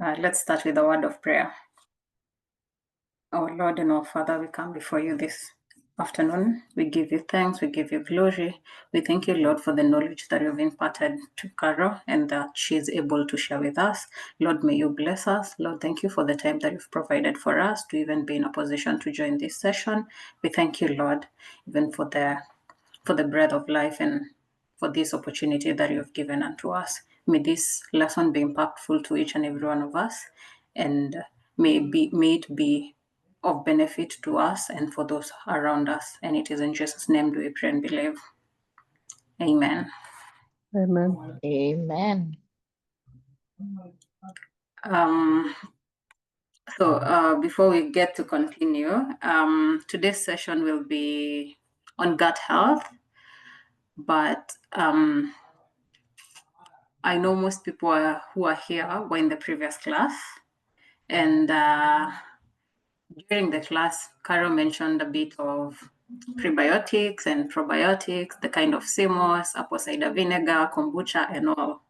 Let's start with a word of prayer. Our Lord and our Father, we come before you this afternoon. We give you thanks, we give you glory. We thank you, Lord, for the knowledge that you've imparted to Carol and that she is able to share with us. Lord, may you bless us. Lord, thank you for the time that you've provided for us to even be in a position to join this session. We thank you, Lord, even for the breath of life and for this opportunity that you have given unto us. May this lesson be impactful to each and every one of us, and may it be of benefit to us and for those around us. And it is in Jesus' name do we pray and believe. Amen. Amen. Amen. Before we get to continue, today's session will be on gut health, but I know most people who are here were in the previous class, and during the class, Carol mentioned a bit of prebiotics and probiotics, the kind of CMOS, apple cider vinegar, kombucha, and all.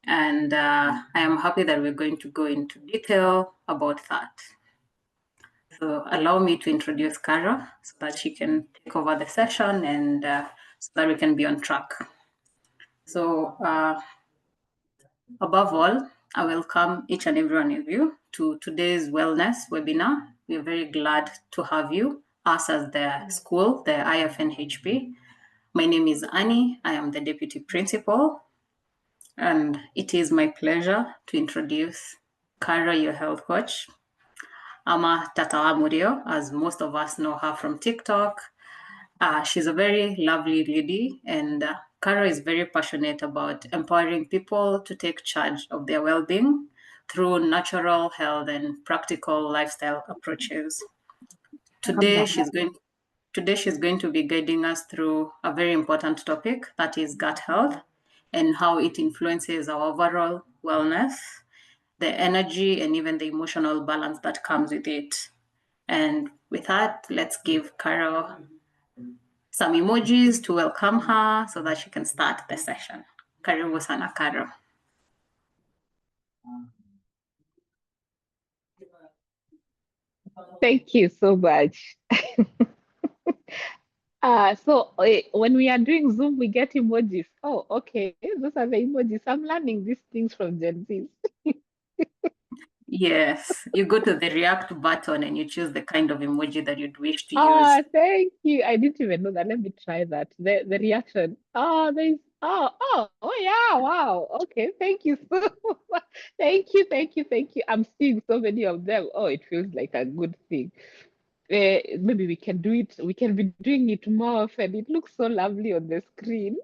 And I am happy that we're going to go into detail about that. So allow me to introduce Carol so that she can take over the session and so that we can be on track. So above all, I welcome each and every one of you to today's wellness webinar. We're very glad to have you, us as the school, the IFNHP. My name is Annie. I am the deputy principal, and it is my pleasure to introduce Kara, your health coach. Ama Tatawa Murio, as most of us know her from TikTok. She's a very lovely lady, and Kara is very passionate about empowering people to take charge of their well-being through natural health and practical lifestyle approaches. Today, she's going to be guiding us through a very important topic, that is gut health and how it influences our overall wellness, the energy, and even the emotional balance that comes with it. And with that, let's give Carol some emojis to welcome her so that she can start the session. Karibu sana, Carol. Thank you so much. When we are doing Zoom, we get emojis. Oh, okay. Those are the emojis. I'm learning these things from Gen Z. Yes, you go to the react button and you choose the kind of emoji that you'd wish to use. Thank you. I didn't even know that. Let me try that. The reaction. Yeah, wow. Okay, thank you so much. Thank you. I'm seeing so many of them. Oh, it feels like a good thing. Maybe we can do it. We can be doing it more often. It looks so lovely on the screen.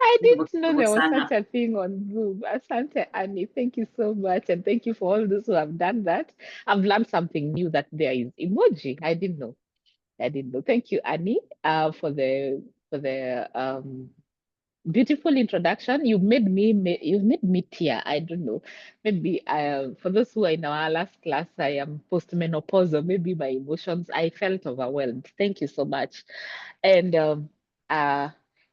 I didn't know there was such a thing on Zoom. Asante, Annie. Thank you so much. And thank you for all those who have done that. I've learned something new that there is emoji. I didn't know. Thank you, Annie, for the beautiful introduction. You've made me tear. I don't know. Maybe for those who are in our last class, I am postmenopausal. Maybe my emotions, I felt overwhelmed. Thank you so much. And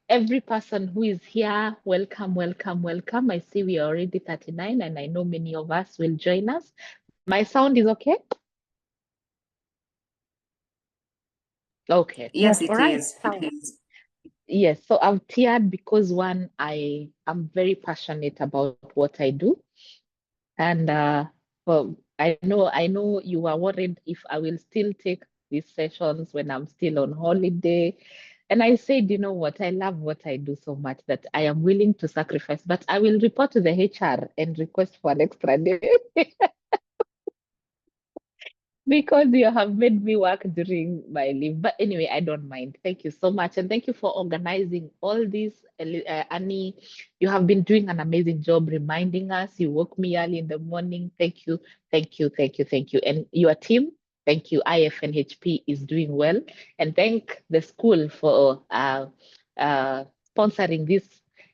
every person who is here, welcome. I see we are already 39, and I know many of us will join us. My sound is okay? Okay. Yes, it All right. is. It is. Yes, so I've teared because one, I am very passionate about what I do. And well, I know you are worried if I will still take these sessions when I'm still on holiday. And I said, you know what, I love what I do so much that I am willing to sacrifice, but I will report to the HR and request for an extra day. Because you have made me work during my leave. But anyway, I don't mind. Thank you so much. And thank you for organizing all this. Annie, you have been doing an amazing job reminding us. You woke me early in the morning. Thank you. And your team, thank you. IFNHP is doing well. And thank the school for sponsoring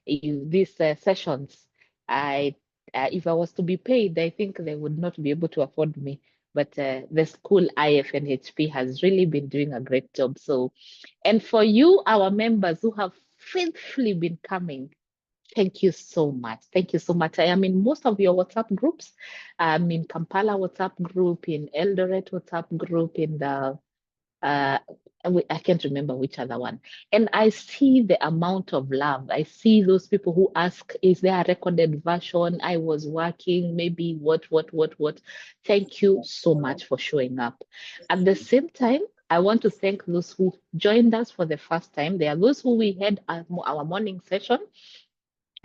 these sessions. If I was to be paid, I think they would not be able to afford me. But the school IFNHP has really been doing a great job. So, and for you, our members who have faithfully been coming, Thank you so much. Thank you so much. I am in most of your WhatsApp groups. I'm in Kampala WhatsApp group, in Eldoret WhatsApp group, in the uh I can't remember which other one. And I see the amount of love. I see those people who ask, is there a recorded version? I was working, maybe what. Thank you so much for showing up. At the same time, I want to thank those who joined us for the first time. There are those who we had our morning session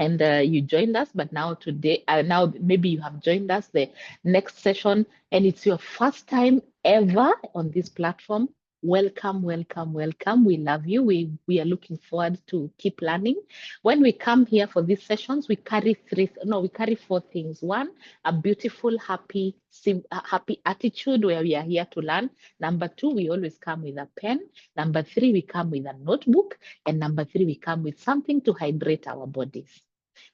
and you joined us, but now today, now maybe you have joined us the next session and it's your first time ever on this platform. Welcome, welcome, welcome. We love you. We are looking forward to keep learning. When we come here for these sessions, we carry four things. One, a beautiful, happy attitude where we are here to learn. Number two, we always come with a pen. Number three, we come with a notebook. And number three, we come with something to hydrate our bodies.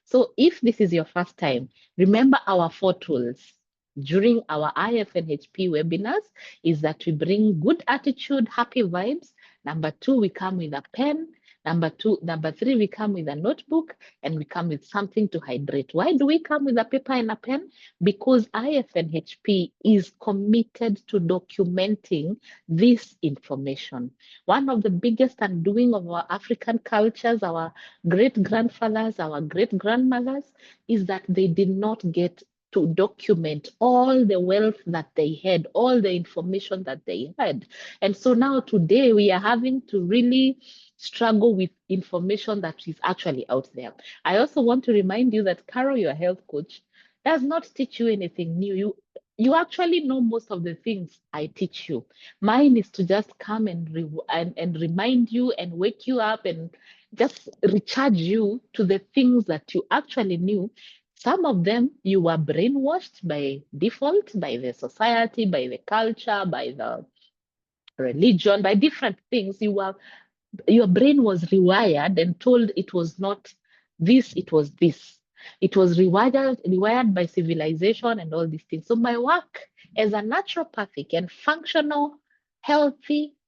So if this is your first time, remember our four tools during our IFNHP webinars is that we bring good attitude, happy vibes. Number two, we come with a pen. Number three, we come with a notebook and we come with something to hydrate. Why do we come with a paper and a pen? Because IFNHP is committed to documenting this information. One of the biggest undoing of our African cultures, our great-grandfathers, our great-grandmothers, is that they did not get to document all the wealth that they had, all the information that they had. And so now today we are having to really struggle with information that is actually out there. I also want to remind you that Carol, your health coach, does not teach you anything new. You actually know most of the things I teach you. Mine is to just come and remind you and wake you up and just recharge you to the things that you actually knew. Some of them you were brainwashed by default, by the society, by the culture, by the religion, by different things. Your brain was rewired and told it was not this, it was this. It was rewired by civilization and all these things. So my work as a naturopathic and functional health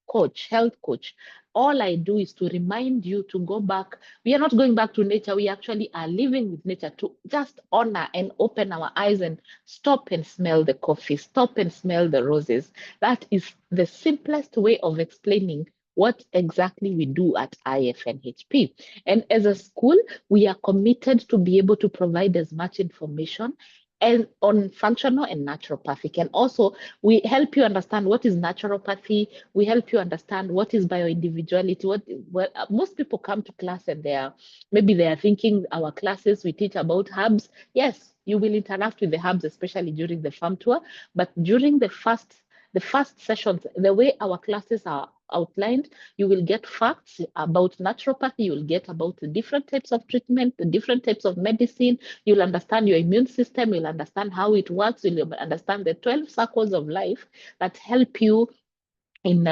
coach, all I do is to remind you to go back. We are not going back to nature. We actually are living with nature to just honor and open our eyes and stop and smell the coffee, stop and smell the roses. That is the simplest way of explaining what exactly we do at IFNHP. And as a school, we are committed to be able to provide as much information and on functional and naturopathic. And also, we help you understand what is naturopathy. We help you understand what is bioindividuality. Most people come to class and they are thinking our classes, we teach about herbs. Yes, you will interact with the herbs, especially during the farm tour. But during the first sessions, the way our classes are outlined, you will get facts about naturopathy, you will get about the different types of treatment, the different types of medicine, you'll understand your immune system, you'll understand how it works, you'll understand the 12 circles of life that help you in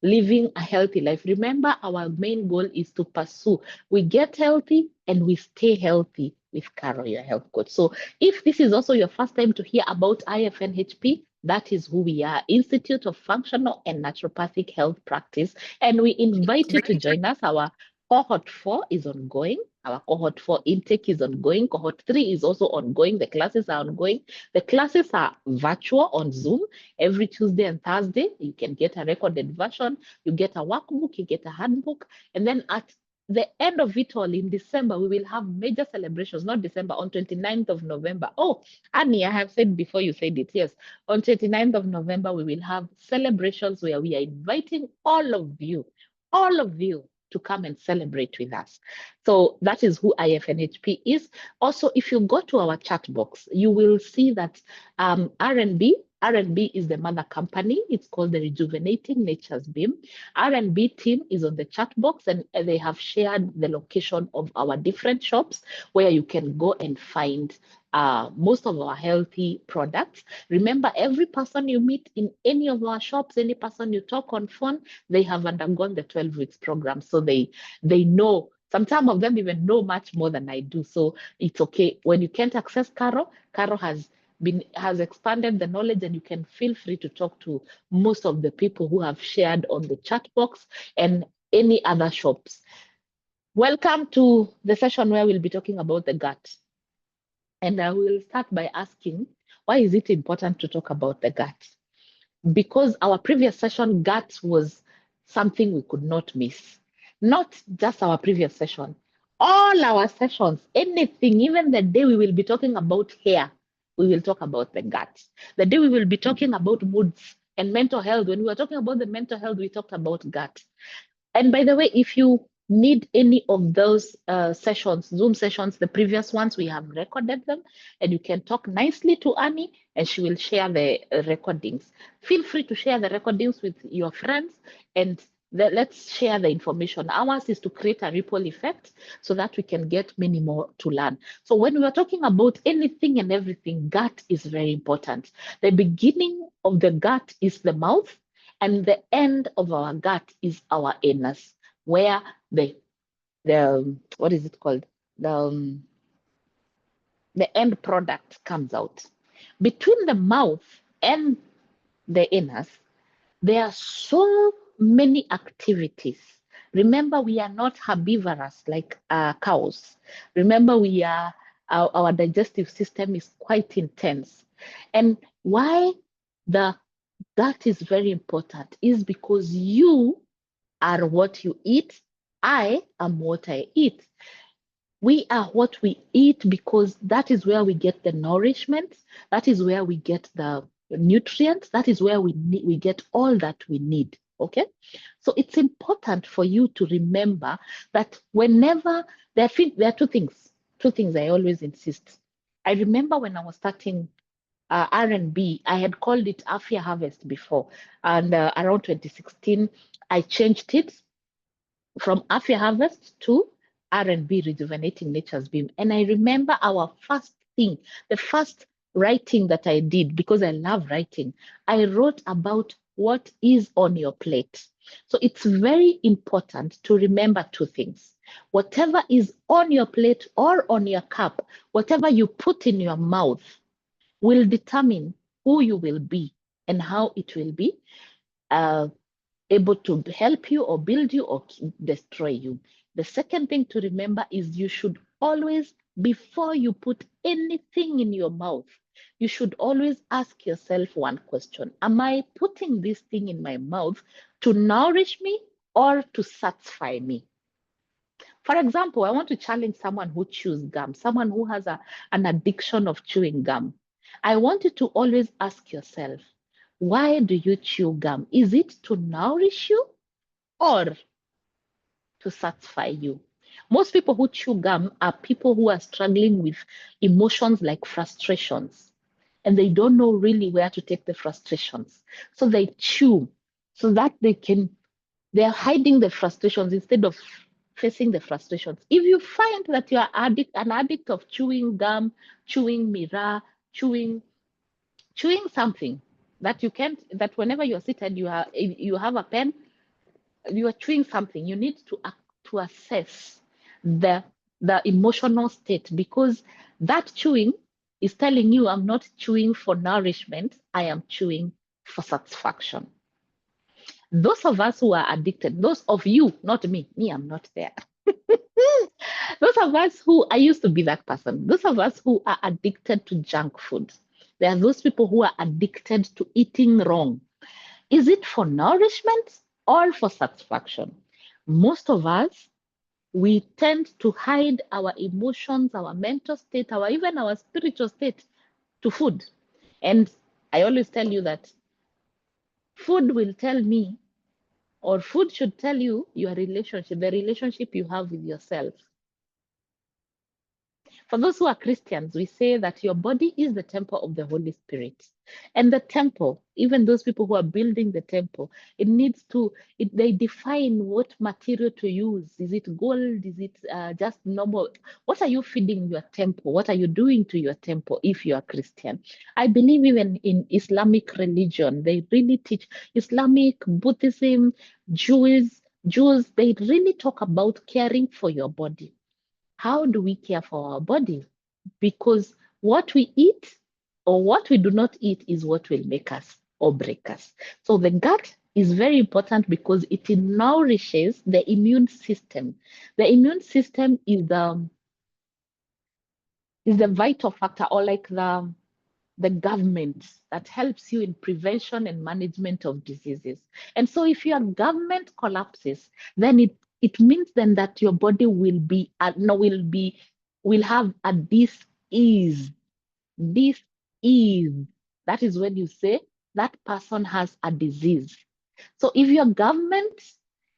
living a healthy life. Remember, our main goal is to pursue. We get healthy and we stay healthy with Carol, your health coach. So if this is also your first time to hear about IFNHP, that is who we are, Institute of Functional and Naturopathic Health Practice. And we invite you to join us. Our cohort 4 is ongoing. Our cohort 4 intake is ongoing. Cohort 3 is also ongoing. The classes are ongoing. The classes are virtual on Zoom every Tuesday and Thursday. You can get a recorded version. You get a workbook, you get a handbook. And then at the end of it all in December, we will have major celebrations, not December, on 29th of November. Oh, Annie, I have said before you said it, yes. On 29th of November, we will have celebrations where we are inviting all of you to come and celebrate with us. So that is who IFNHP is. Also, if you go to our chat box, you will see that R&B is the mother company. It's called the Rejuvenating Nature's Beam. R&B team is on the chat box and they have shared the location of our different shops where you can go and find most of our healthy products. Remember, every person you meet in any of our shops, any person you talk on phone, they have undergone the 12 weeks program. So they know. Some of them even know much more than I do. So it's okay. When you can't access Carol has expanded the knowledge and you can feel free to talk to most of the people who have shared on the chat box and any other shops. Welcome to the session where we'll be talking about the gut. And I will start by asking, why is it important to talk about the gut? Because our previous session, gut was something we could not miss. Not just our previous session, all our sessions, anything, even the day we will be talking about hair, we will talk about the gut. The day we will be talking about moods and mental health, when we were talking about the mental health, we talked about gut. And by the way, if you need any of those sessions, Zoom sessions, the previous ones, we have recorded them, and you can talk nicely to Annie and she will share the recordings. Feel free to share the recordings with your friends and let's share the information. Ours is to create a ripple effect so that we can get many more to learn. So when we are talking about anything and everything, gut is very important. The beginning of the gut is the mouth, and the end of our gut is our anus, where the what is it called? The end product comes out. Between the mouth and the anus, there are so many activities. Remember, we are not herbivorous like cows. Remember, our digestive system is quite intense. And why the gut is very important is because you are what you eat. I am what I eat. We are what we eat because that is where we get the nourishment. That is where we get the nutrients. That is where we get all that we need. Okay. So it's important for you to remember that whenever there are two things I always insist. I remember when I was starting R&B, I had called it Afia Harvest before. And around 2016, I changed it from Afia Harvest to R&B, Rejuvenating Nature's Beam. And I remember our first thing, the first writing that I did, because I love writing, I wrote about what is on your plate. So it's very important to remember two things. Whatever is on your plate or on your cup, whatever you put in your mouth will determine who you will be and how it will be able to help you or build you or destroy you. The second thing to remember is you should always, before you put anything in your mouth, you should always ask yourself one question. Am I putting this thing in my mouth to nourish me or to satisfy me? For example, I want to challenge someone who chews gum, someone who has an addiction of chewing gum. I want you to always ask yourself, why do you chew gum? Is it to nourish you or to satisfy you? Most people who chew gum are people who are struggling with emotions like frustrations, and they don't know really where to take the frustrations. So they chew so that they're hiding the frustrations instead of facing the frustrations. If you find that you are an addict of chewing gum, chewing mirror, chewing something that you can't, that whenever you're seated, you have a pen, you are chewing something, you need to assess the emotional state, because that chewing is telling you, I'm not chewing for nourishment, I am chewing for satisfaction. Those of us who are addicted, those of you, not me, I'm not there. Those of us who, I used to be that person, those of us who are addicted to junk food, there are those people who are addicted to eating wrong. Is it for nourishment or for satisfaction? Most of us, we tend to hide our emotions, our mental state, even our spiritual state to food. And I always tell you that food will tell me, or food should tell you your relationship, the relationship you have with yourself. For those who are Christians, we say that your body is the temple of the Holy Spirit. And the temple, even those people who are building the temple, they define what material to use. Is it gold? Is it just normal? What are you feeding your temple? What are you doing to your temple if you are Christian? I believe even in Islamic religion, they really teach Islamic, Buddhism, Jews, they really talk about caring for your body. How do we care for our body? Because what we eat or what we do not eat is what will make us or break us. So the gut is very important because it nourishes the immune system. The immune system is the vital factor, or like the government that helps you in prevention and management of diseases. And so if your government collapses, then it means then that your body will have a dis-ease. Dis-ease. That is when you say that person has a disease. So if your government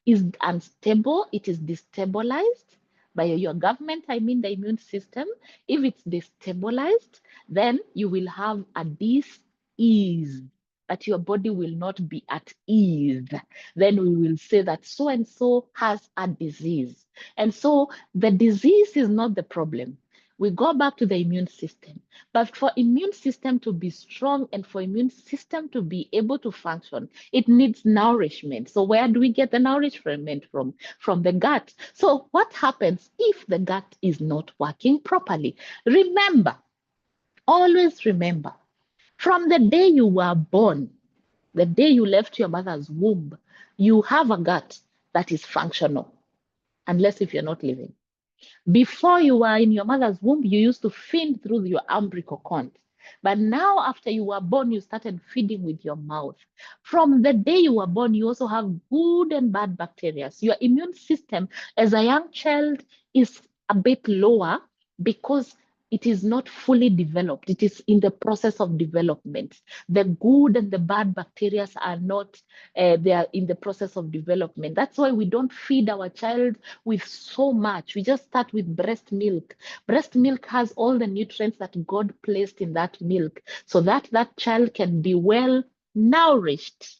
is unstable, it is destabilized. By your government, I mean the immune system. If it's destabilized, then you will have a dis-ease, that your body will not be at ease. Then we will say that so and so has a disease. And so the disease is not the problem. We go back to the immune system. But for immune system to be strong and for immune system to be able to function, it needs nourishment. So where do we get the nourishment from? From the gut. So what happens if the gut is not working properly? Remember, always remember, from the day you were born, the day you left your mother's womb, you have a gut that is functional, unless if you're not living. Before you were in your mother's womb, you used to feed through your umbilical cord. But now, after you were born, you started feeding with your mouth. From the day you were born, you also have good and bad bacteria. So your immune system as a young child is a bit lower because it is not fully developed. It is in the process of development. The good and the bad bacteria are not, they are in the process of development. That's why we don't feed our child with so much. We just start with breast milk. Breast milk has all the nutrients that God placed in that milk so that that child can be well nourished.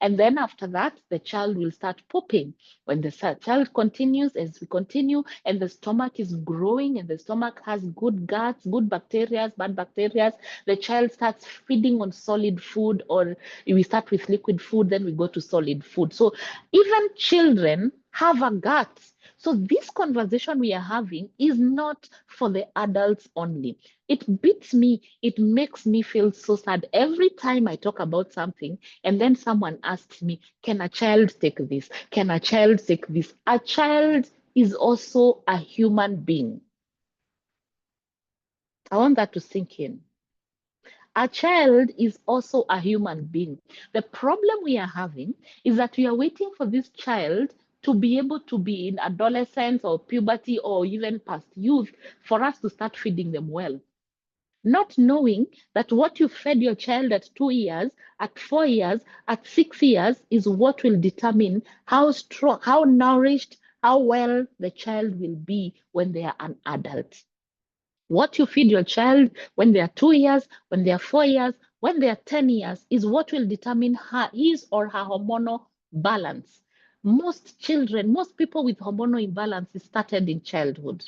And then after that, the child will start pooping. When the child continues, as we continue, and the stomach is growing, and the stomach has good guts, good bacteria, bad bacteria, the child starts feeding on solid food, or we start with liquid food, then we go to solid food. So even children have a gut. So this conversation we are having is not for the adults only. It beats me. It makes me feel so sad every time I talk about something and then someone asks me, can a child take this? Can a child take this? A child is also a human being. I want that to sink in. A child is also a human being. The problem we are having is that we are waiting for this child to be able to be in adolescence or puberty or even past youth for us to start feeding them well. Not knowing that what you fed your child at 2 years, at 4 years, at 6 years is what will determine how strong, how nourished, how well the child will be when they are an adult. What you feed your child when they are 2 years, when they are 4 years, when they are 10 years is what will determine his or her hormonal balance. Most children, most people with hormonal imbalance is started in childhood.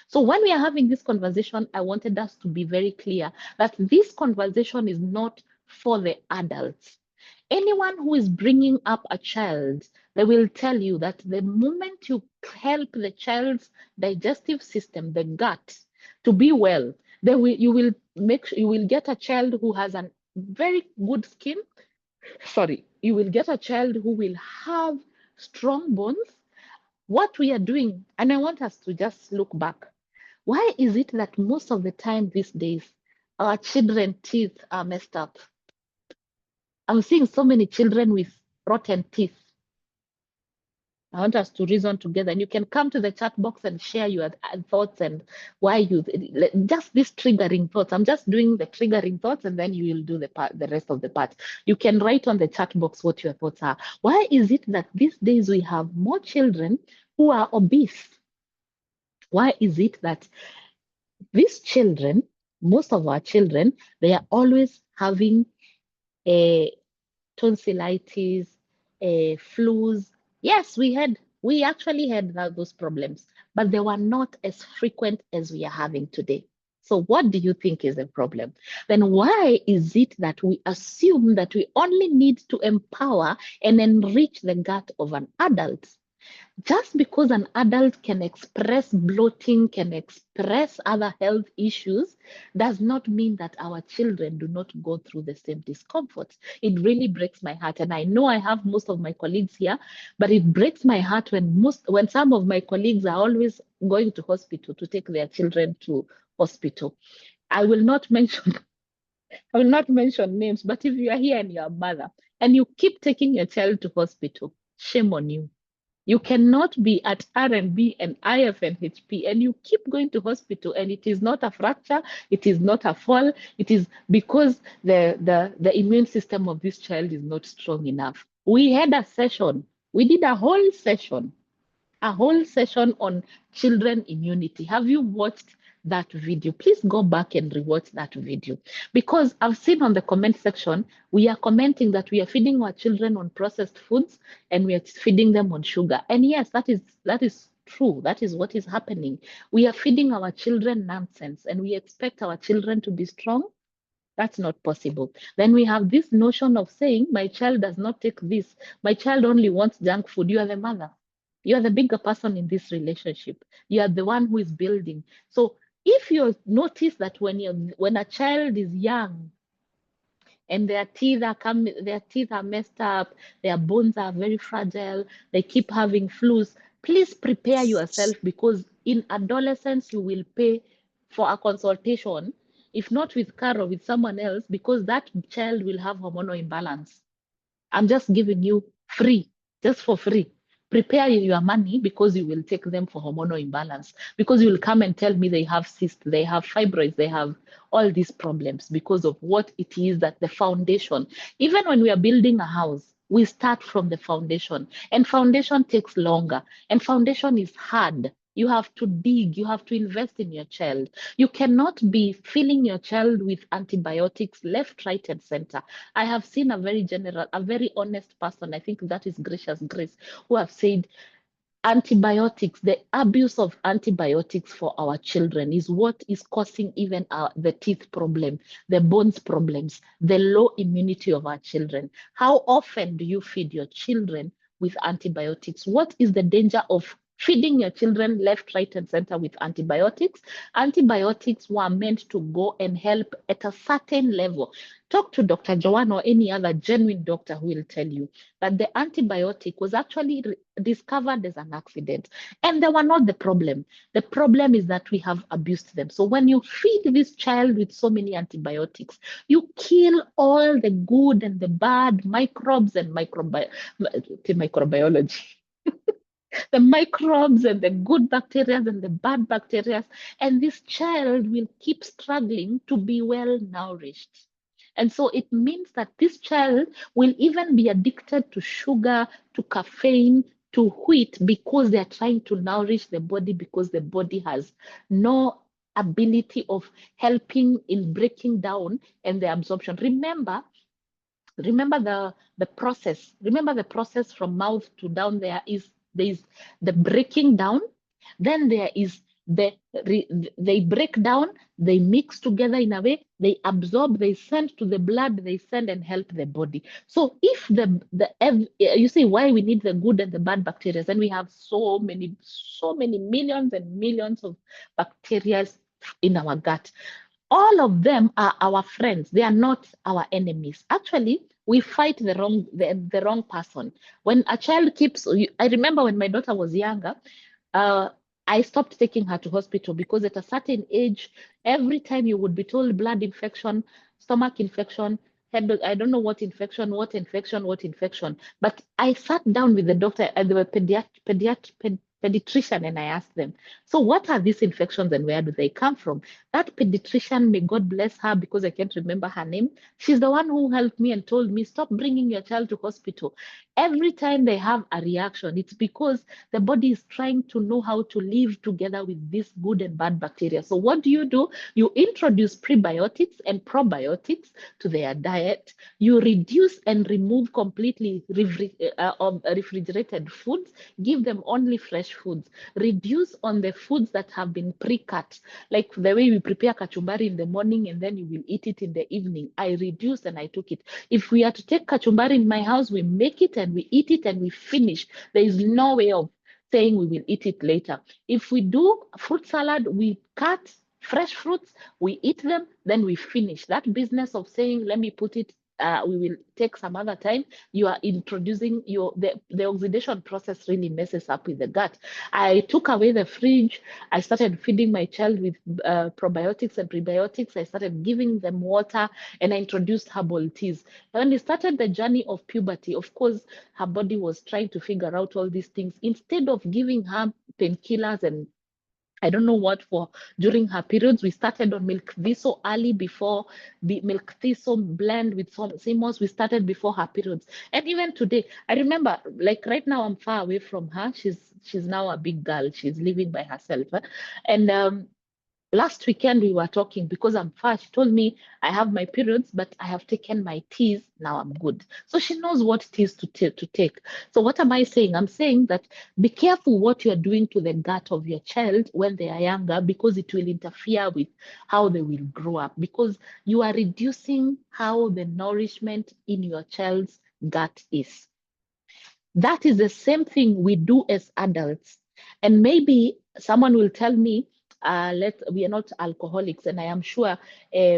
So when we are having this conversation, I wanted us to be very clear that this conversation is not for the adults. Anyone who is bringing up a child, they will tell you that the moment you help the child's digestive system, the gut, to be well, you will get a child who has a very good skin. Sorry, you will get a child who will have strong bones. What we are doing, and I want us to just look back. Why is it that most of the time these days, our children's teeth are messed up? I'm seeing so many children with rotten teeth. I want us to reason together, and you can come to the chat box and share your thoughts and why you just these triggering thoughts. I'm just doing the triggering thoughts, and then you will do the rest of the part. You can write on the chat box what your thoughts are. Why is it that these days we have more children who are obese? Why is it that these children, most of our children, they are always having a tonsillitis, flus? Yes, we actually had those problems, but they were not as frequent as we are having today. So what do you think is the problem? Then why is it that we assume that we only need to empower and enrich the gut of an adult? Just because an adult can express bloating, can express other health issues, does not mean that our children do not go through the same discomfort. It really breaks my heart. And I know I have most of my colleagues here, but it breaks my heart when some of my colleagues are always going to hospital to take their children to hospital. I will not mention I will not mention names, but if you are here and you're a mother and you keep taking your child to hospital, shame on you. You cannot be at R&B and IFNHP and you keep going to hospital, and it is not a fracture, it is not a fall, it is because the immune system of this child is not strong enough. We had a session, we did a whole session on children immunity. Have you watched that video? Please go back and rewatch that video, because I've seen on the comment section, we are commenting that we are feeding our children on processed foods and we are feeding them on sugar. And yes, that is true. That is what is happening. We are feeding our children nonsense and we expect our children to be strong. That's not possible. Then we have this notion of saying, my child does not take this. My child only wants junk food. You are the mother. You are the bigger person in this relationship. You are the one who is building. So if you notice that when a child is young and their teeth are messed up, their bones are very fragile, they keep having flus, please prepare yourself, because in adolescence you will pay for a consultation, if not with Carol, with someone else, because that child will have hormonal imbalance. I'm just giving you free, just for free. Prepare your money, because you will take them for hormonal imbalance, because you will come and tell me they have cysts, they have fibroids, they have all these problems because of what it is that the foundation. Even when we are building a house, we start from the foundation, and foundation takes longer, and foundation is hard. You have to dig, you have to invest in your child. You cannot be filling your child with antibiotics left, right, and center. I have seen a very honest person, I think that is Gracious Grace, who have said antibiotics, the abuse of antibiotics for our children is what is causing even the teeth problem, the bones problems, the low immunity of our children. How often do you feed your children with antibiotics? What is the danger of feeding your children left, right, and center with antibiotics? Antibiotics were meant to go and help at a certain level. Talk to Dr. Joanne or any other genuine doctor who will tell you that the antibiotic was actually discovered as an accident, and they were not the problem. The problem is that we have abused them. So when you feed this child with so many antibiotics, you kill all the good and the bad microbes and microbiology. The microbes and the good bacteria and the bad bacteria, and this child will keep struggling to be well nourished. And so it means that this child will even be addicted to sugar, to caffeine, to wheat, because they're trying to nourish the body, because the body has no ability of helping in breaking down and the absorption. Remember the process. Remember the process from mouth to down. There is the breaking down, then there is they break down, they mix together in a way, they absorb, they send to the blood, they send and help the body. So if you see why we need the good and the bad bacteria, and we have so many millions and millions of bacteria in our gut. All of them are our friends. They are not our enemies. Actually, we fight the wrong person. When a child I remember when my daughter was younger, I stopped taking her to hospital, because at a certain age, every time you would be told blood infection, stomach infection, head, I don't know what infection. But I sat down with the doctor and the pediatrician, and I asked them, so what are these infections and where do they come from? That pediatrician, may God bless her, because I can't remember her name, she's the one who helped me and told me, stop bringing your child to hospital. Every time they have a reaction, it's because the body is trying to know how to live together with this good and bad bacteria. So what do? You introduce prebiotics and probiotics to their diet. You reduce and remove completely refrigerated foods. Give them only fresh foods. Reduce on the foods that have been pre-cut, like the way we prepare kachumbari in the morning and then you will eat it in the evening. I reduced and I took it. If we are to take kachumbari in my house, we make it and we eat it and we finish. There is no way of saying we will eat it later. If we do fruit salad, we cut fresh fruits, we eat them, then we finish. That business of saying, let me put it, we will take some other time, you are introducing the oxidation process really messes up with the gut. I took away the fridge. I started feeding my child with probiotics and prebiotics. I started giving them water, and I introduced herbal teas. When we started the journey of puberty, of course, her body was trying to figure out all these things. Instead of giving her painkillers and I don't know what for during her periods, we started on milk thistle early before the milk thistle blend with some CMOS. We started before her periods. And even today, I remember, like right now, I'm far away from her. She's now a big girl. She's living by herself. And last weekend we were talking because I'm far. She told me I have my periods, but I have taken my teas. Now I'm good. So she knows what teas to take. So what am I saying? I'm saying that be careful what you're doing to the gut of your child when they are younger, because it will interfere with how they will grow up, because you are reducing how the nourishment in your child's gut is. That is the same thing we do as adults. And maybe someone will tell me, we are not alcoholics, and I am sure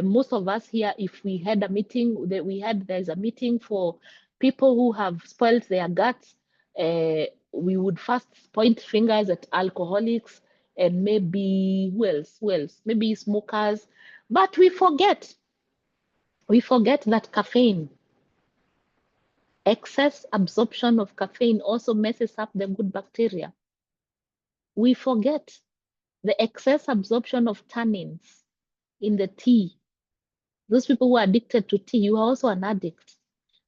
most of us here, if we had a meeting there's a meeting for people who have spoiled their guts, we would first point fingers at alcoholics and maybe who else? Maybe smokers, but we forget that caffeine, excess absorption of caffeine also messes up the good bacteria. We forget the excess absorption of tannins in the tea. Those people who are addicted to tea, you are also an addict.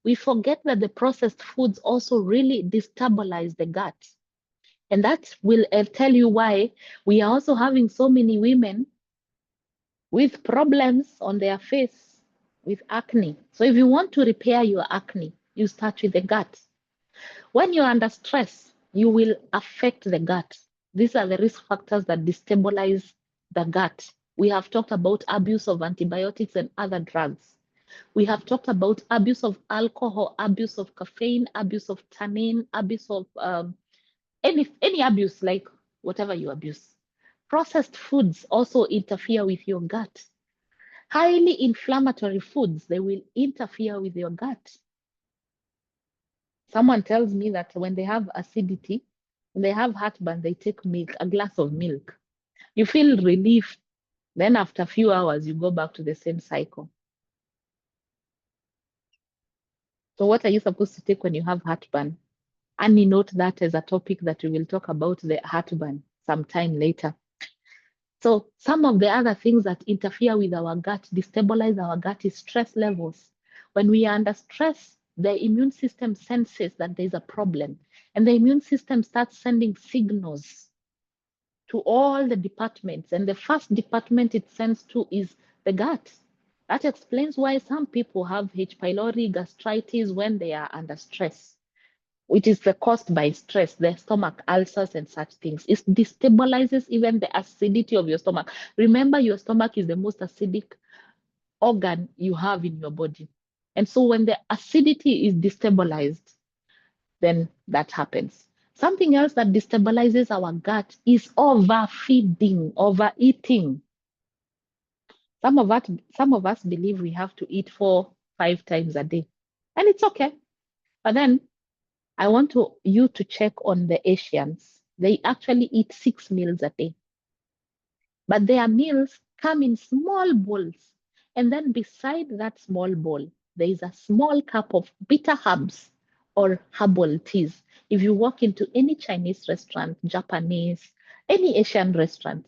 We forget that the processed foods also really destabilize the gut. And that will tell you why we are also having so many women with problems on their face with acne. So if you want to repair your acne, you start with the gut. When you're under stress, you will affect the gut. These are the risk factors that destabilize the gut. We have talked about abuse of antibiotics and other drugs. We have talked about abuse of alcohol, abuse of caffeine, abuse of tannin, abuse of any abuse, like whatever you abuse. Processed foods also interfere with your gut. Highly inflammatory foods, they will interfere with your gut. Someone tells me that when they have acidity, when they have heartburn, they take milk, a glass of milk. You feel relief. Then after a few hours, you go back to the same cycle. So what are you supposed to take when you have heartburn? And note that as a topic that we will talk about, the heartburn sometime later. So some of the other things that interfere with our gut, destabilize our gut, is stress levels. When we are under stress, the immune system senses that there's a problem, and the immune system starts sending signals to all the departments. And the first department it sends to is the gut. That explains why some people have H. pylori, gastritis when they are under stress, which is caused by stress, the stomach ulcers and such things. It destabilizes even the acidity of your stomach. Remember, your stomach is the most acidic organ you have in your body. And so when the acidity is destabilized, then that happens. Something else that destabilizes our gut is overfeeding, overeating. Some of us believe we have to eat 4-5 times a day, and it's okay. But then I want you to check on the Asians. They actually eat 6 meals a day. But their meals come in small bowls. And then beside that small bowl, there is a small cup of bitter herbs or herbal teas. If you walk into any Chinese restaurant, Japanese, any Asian restaurant,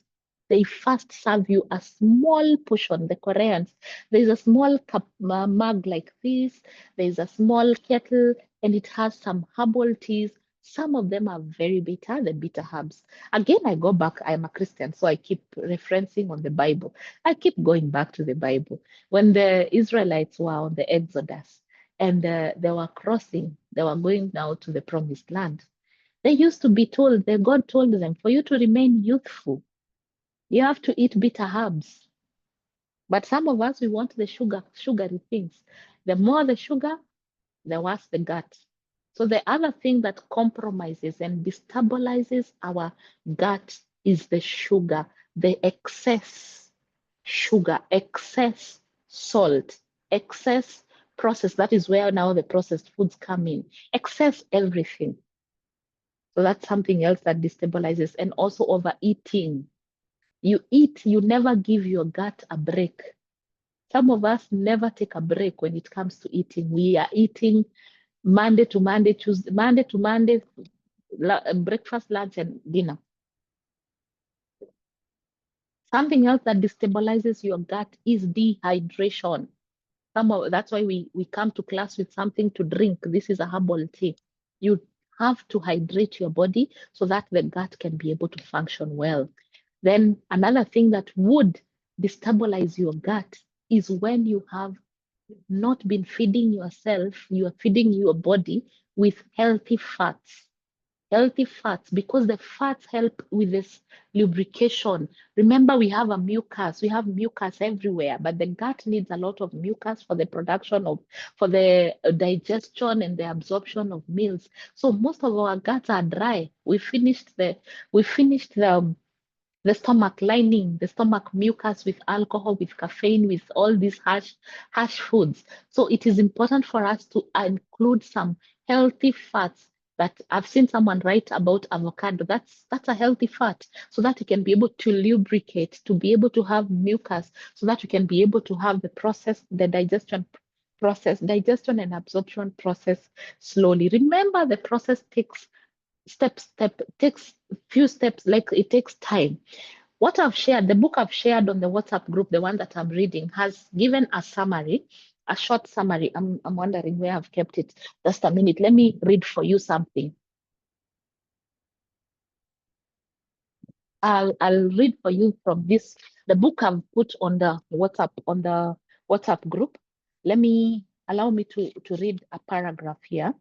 they first serve you a small portion. The Koreans, there's a small cup mug like this. There's a small kettle, and it has some herbal teas. Some of them are very bitter, the bitter herbs. Again, I go back, I'm a Christian, so I keep referencing on the Bible. I keep going back to the Bible. When the Israelites were on the Exodus and they were crossing, they were going now to the promised land. They used to be told, that God told them, for you to remain youthful, you have to eat bitter herbs. But some of us, we want the sugary things. The more the sugar, the worse the gut. So the other thing that compromises and destabilizes our gut is the sugar, the excess sugar, excess salt, excess processed. That is where now the processed foods come in, excess everything. So that's something else that destabilizes, and also overeating. You eat, you never give your gut a break. Some of us never take a break when it comes to eating. We are eating Monday to Monday, Tuesday, Monday to Monday, breakfast, lunch, and dinner. Something else that destabilizes your gut is dehydration. That's why we come to class with something to drink. This is a herbal tea. You have to hydrate your body so that the gut can be able to function well. Then another thing that would destabilize your gut is when you have not been feeding yourself, you are feeding your body with healthy fats. Healthy fats, because the fats help with this lubrication. Remember, we have mucus everywhere, but the gut needs a lot of mucus for the production of, for the digestion and the absorption of meals. So most of our guts are dry. We finished the stomach lining, the stomach mucus with alcohol, with caffeine, with all these harsh foods. So it is important for us to include some healthy fats. That I've seen someone write about avocado. That's a healthy fat, so that you can be able to lubricate, to be able to have mucus, so that you can be able to have the digestion and absorption process slowly. Remember, the process takes takes few steps, like it takes time. What I've shared, the book I've shared on the WhatsApp group, the one that I'm reading, has given a summary, a short summary. I'm wondering where I've kept it. Just a minute. Let me read for you something. I'll read for you from this, the book I've put on the WhatsApp group. Allow me to read a paragraph here.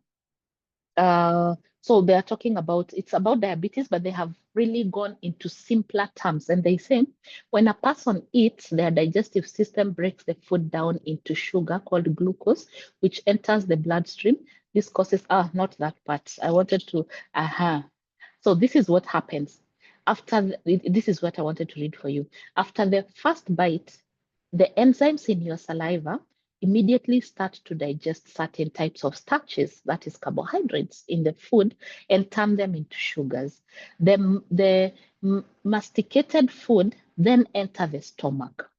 So they are talking about, it's about diabetes, but they have really gone into simpler terms. And they say, when a person eats, their digestive system breaks the food down into sugar called glucose, which enters the bloodstream. This causes, not that part. I wanted to, So this is what happens. This is what I wanted to read for you. After the first bite, the enzymes in your saliva immediately start to digest certain types of starches, that is carbohydrates, in the food, and turn them into sugars. The masticated food then enter the stomach.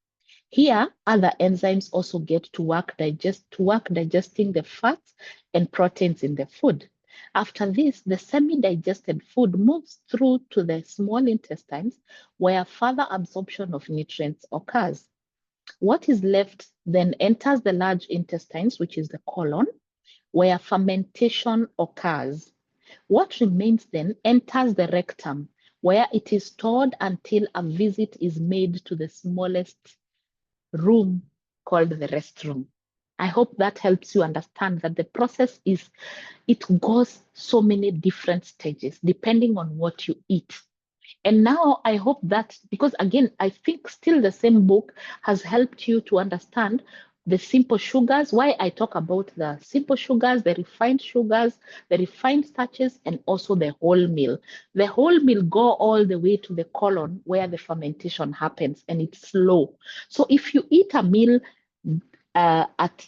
Here, other enzymes also get to work digesting the fats and proteins in the food. After this, the semi-digested food moves through to the small intestines, where further absorption of nutrients occurs. What is left then enters the large intestines, which is the colon, where fermentation occurs. What remains then enters the rectum, where it is stored until a visit is made to the smallest room called the restroom. I hope that helps you understand that the process it goes so many different stages depending on what you eat. And now I hope that, because again, I think still the same book has helped you to understand the simple sugars, why I talk about the simple sugars, the refined starches, and also the whole meal. The whole meal go all the way to the colon where the fermentation happens, and it's slow. So if you eat a meal at,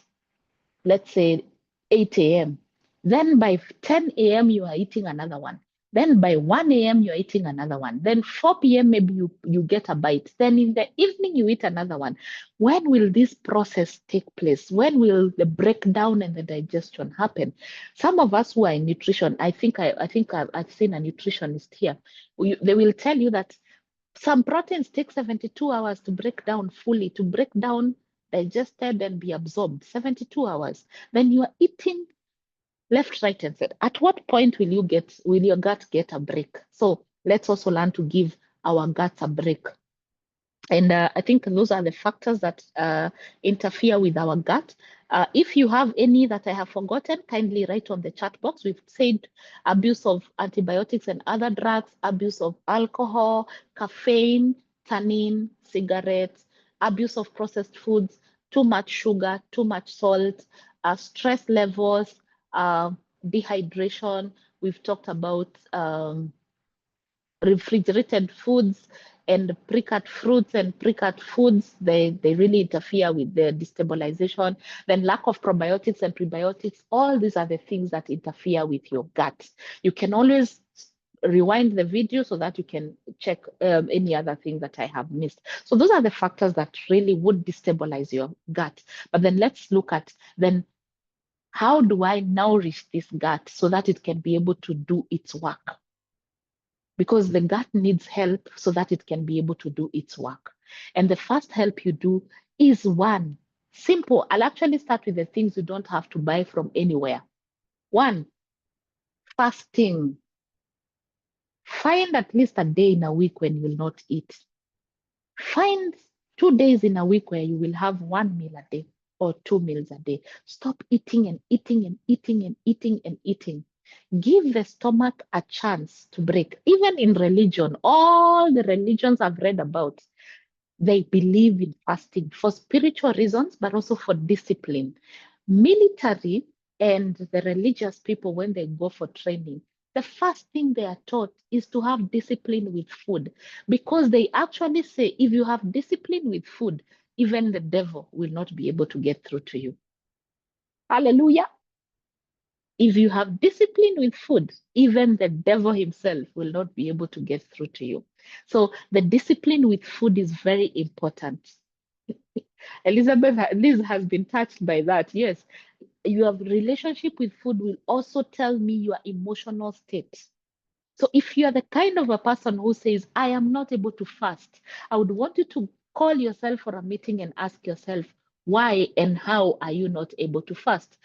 let's say, 8 a.m., then by 10 a.m. you are eating another one. Then by 1 a.m. you're eating another one. Then 4 p.m. maybe you get a bite. Then in the evening you eat another one. When will this process take place? When will the breakdown and the digestion happen? Some of us who are in nutrition, I think I've seen a nutritionist here. They will tell you that some proteins take 72 hours to break down fully, to break down, digested, and be absorbed. 72 hours. Then you are eating left, right, and center. At what point will your gut get a break? So let's also learn to give our guts a break. And I think those are the factors that interfere with our gut. If you have any that I have forgotten, kindly write on the chat box. We've said abuse of antibiotics and other drugs, abuse of alcohol, caffeine, tannin, cigarettes, abuse of processed foods, too much sugar, too much salt, stress levels, dehydration. We've talked about refrigerated foods and pre-cut fruits and pre-cut foods. They really interfere with the destabilization. Then lack of probiotics and prebiotics. All these are the things that interfere with your gut. You can always rewind the video so that you can check any other thing that I have missed. So those are the factors that really would destabilize your gut. But then let's look at then how do I nourish this gut so that it can be able to do its work? Because the gut needs help so that it can be able to do its work. And the first help you do is one, simple. I'll actually start with the things you don't have to buy from anywhere. One, fasting. Find at least a day in a week when you will not eat. Find 2 days in a week where you will have 1 meal a day or 2 meals a day. Stop eating and eating and eating and eating and eating. Give the stomach a chance to break. Even in religion, all the religions I've read about, they believe in fasting for spiritual reasons, but also for discipline. Military and the religious people, when they go for training, the first thing they are taught is to have discipline with food, because they actually say if you have discipline with food, even the devil will not be able to get through to you. Hallelujah. If you have discipline with food, even the devil himself will not be able to get through to you. So the discipline with food is very important. Liz has been touched by that. Yes, your relationship with food will also tell me your emotional state. So if you are the kind of a person who says, I am not able to fast, I would want you to call yourself for a meeting and ask yourself, why and how are you not able to fast?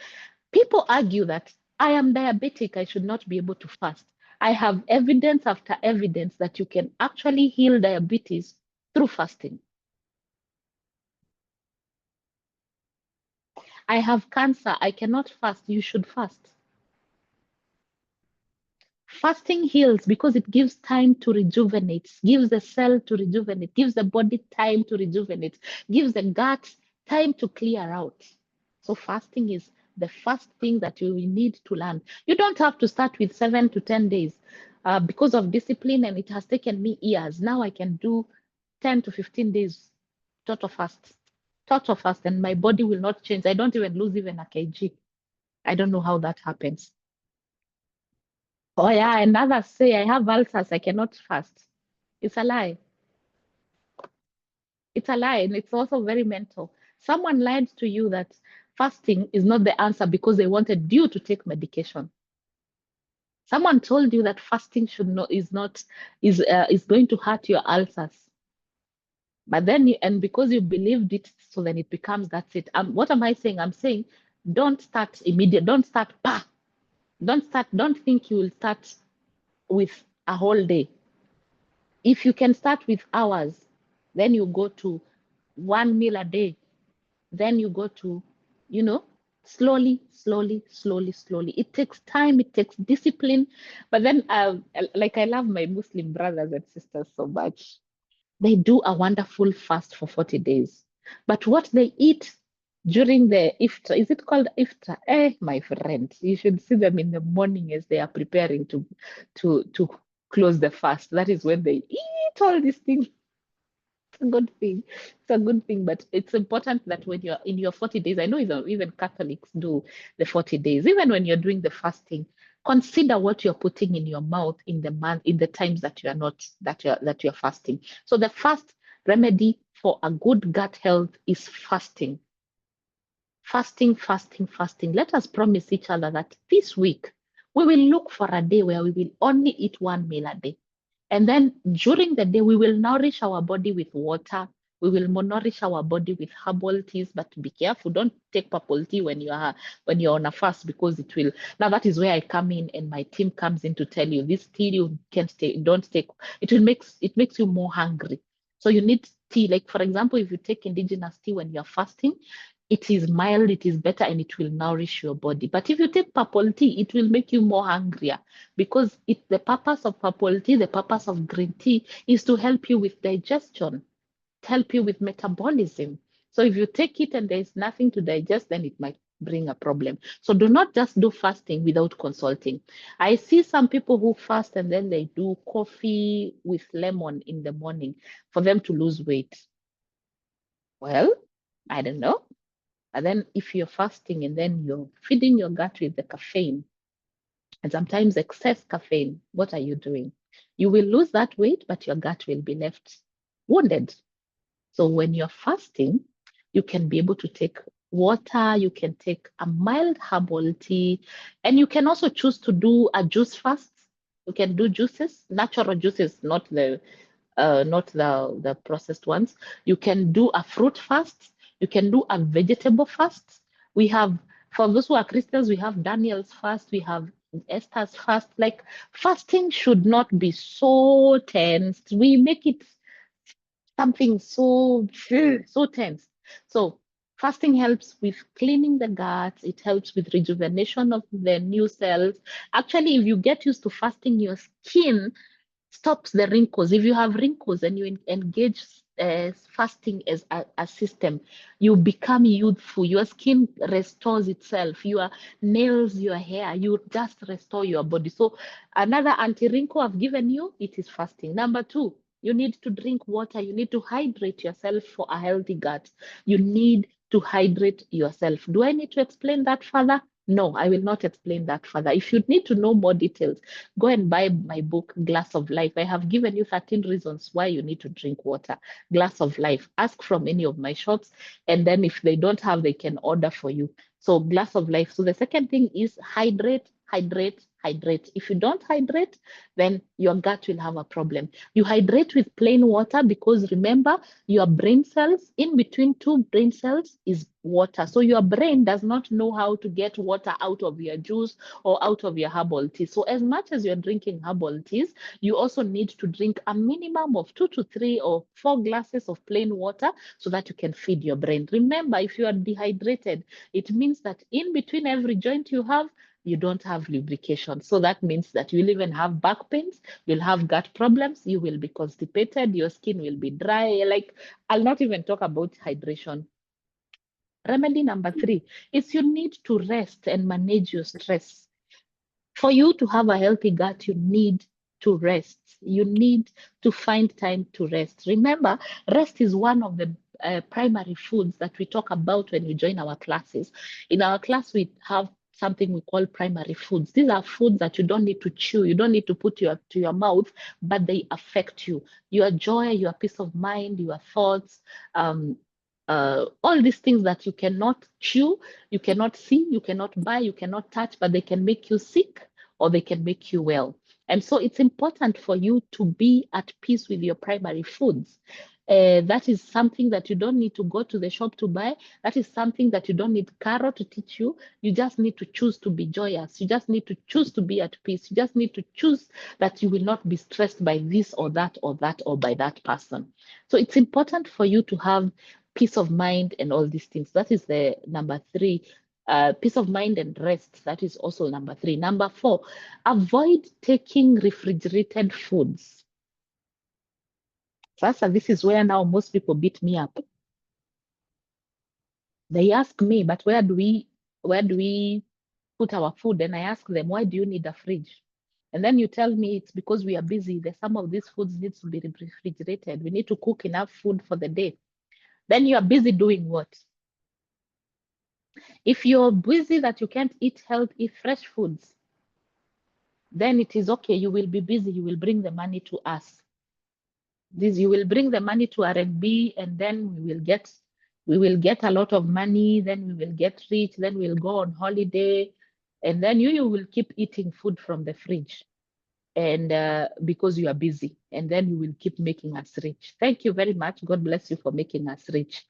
People argue that I am diabetic, I should not be able to fast. I have evidence after evidence that you can actually heal diabetes through fasting. I have cancer, I cannot fast, you should fast. Fasting heals because it gives time to rejuvenate, gives the cell to rejuvenate, gives the body time to rejuvenate, gives the gut time to clear out. So fasting is the first thing that you will need to learn. You don't have to start with 7 to 10 days because of discipline, and it has taken me years. Now I can do 10 to 15 days total fast, and my body will not change. I don't even lose even a kg. I don't know how that happens. Oh yeah, and others say I have ulcers, I cannot fast. It's a lie. It's a lie, and it's also very mental. Someone lied to you that fasting is not the answer because they wanted you to take medication. Someone told you that fasting is going to hurt your ulcers. But then and because you believed it, so then it becomes that's it. What am I saying? I'm saying don't start immediate. Don't start. Don't think you will start with a whole day. If you can start with hours, then you go to 1 meal a day. Then you go to, slowly. It takes time, it takes discipline. But then, like I love my Muslim brothers and sisters so much. They do a wonderful fast for 40 days. But what they eat during the iftar, is it called iftar? My friend, you should see them in the morning as they are preparing to close the fast. That is when they eat all these things. It's a good thing. It's a good thing, but it's important that when you're in your 40 days, I know even Catholics do the 40 days, even when you're doing the fasting, consider what you're putting in your mouth in the month, in the times that you are not, that you're fasting. So the first remedy for a good gut health is fasting. Fasting. Let us promise each other that this week we will look for a day where we will only eat 1 meal a day. And then during the day, we will nourish our body with water. We will nourish our body with herbal teas, but be careful. Don't take purple tea when you're on a fast, because it will. Now that is where I come in, and my team comes in to tell you this tea you can't take. Don't take. It makes you more hungry. So you need tea. Like for example, if you take indigenous tea when you're fasting, it is mild, it is better, and it will nourish your body. But if you take purple tea, it will make you more hungrier, because the purpose of purple tea, the purpose of green tea is to help you with digestion, to help you with metabolism. So if you take it and there's nothing to digest, then it might bring a problem. So do not just do fasting without consulting. I see some people who fast and then they do coffee with lemon in the morning for them to lose weight. Well, I don't know. And then if you're fasting and then you're feeding your gut with the caffeine, and sometimes excess caffeine, what are you doing? You will lose that weight, but your gut will be left wounded. So when you're fasting, you can be able to take water, you can take a mild herbal tea, and you can also choose to do a juice fast. You can do juices, natural juices, not the processed ones. You can do a fruit fast. You can do a vegetable fast. We have, for those who are Christians, we have Daniel's fast. We have Esther's fast. Like fasting should not be so tense. We make it something so tense. So fasting helps with cleaning the gut. It helps with rejuvenation of the new cells. Actually, if you get used to fasting, your skin stops the wrinkles. If you have wrinkles and you engage fasting as a system, you become youthful. Your skin restores itself. Your nails, your hair, you just restore your body. So another anti-wrinkle I've given you, it is fasting. Number two, you need to drink water. You need to hydrate yourself for a healthy gut. You need to hydrate yourself. Do I need to explain that further? No, I will not explain that further. If you need to know more details, go and buy my book, Glass of Life. I have given you 13 reasons why you need to drink water. Glass of Life. Ask from any of my shops. And then if they don't have, they can order for you. So Glass of Life. So the second thing is hydrate, hydrate, hydrate. If you don't hydrate, then your gut will have a problem. You hydrate with plain water because remember, your brain cells, in between two brain cells is water. So your brain does not know how to get water out of your juice or out of your herbal tea. So as much as you're drinking herbal teas, you also need to drink a minimum of 2 to 3 or 4 glasses of plain water so that you can feed your brain. Remember, if you are dehydrated, it means that in between every joint you have, you don't have lubrication. So that means that you'll even have back pains, you'll have gut problems, you will be constipated, your skin will be dry. Like, I'll not even talk about hydration. Remedy number 3 is you need to rest and manage your stress. For you to have a healthy gut, you need to rest. You need to find time to rest. Remember, rest is one of the primary foods that we talk about when you join our classes. In our class, we have something we call primary foods. These are foods that you don't need to chew, you don't need to put to your mouth, but they affect you. Your joy, your peace of mind, your thoughts, all these things that you cannot chew, you cannot see, you cannot buy, you cannot touch, but they can make you sick or they can make you well. And so it's important for you to be at peace with your primary foods. That is something that you don't need to go to the shop to buy. That is something that you don't need Caro to teach you. You just need to choose to be joyous. You just need to choose to be at peace. You just need to choose that you will not be stressed by this or that or that or by that person. So it's important for you to have peace of mind and all these things. That is the number 3. Peace of mind and rest. That is also number 3. Number 4, avoid taking refrigerated foods. Sasa, this is where now most people beat me up. They ask me, but where do we put our food? And I ask them, why do you need a fridge? And then you tell me it's because we are busy. Some of these foods needs to be refrigerated. We need to cook enough food for the day. Then you are busy doing what? If you're busy that you can't eat fresh foods, then it is okay. You will be busy. You will bring the money to us. You will bring the money to R&B, and then we will get a lot of money. Then we will get rich. Then we'll go on holiday, and then you will keep eating food from the fridge, and because you are busy, and then you will keep making us rich. Thank you very much. God bless you for making us rich.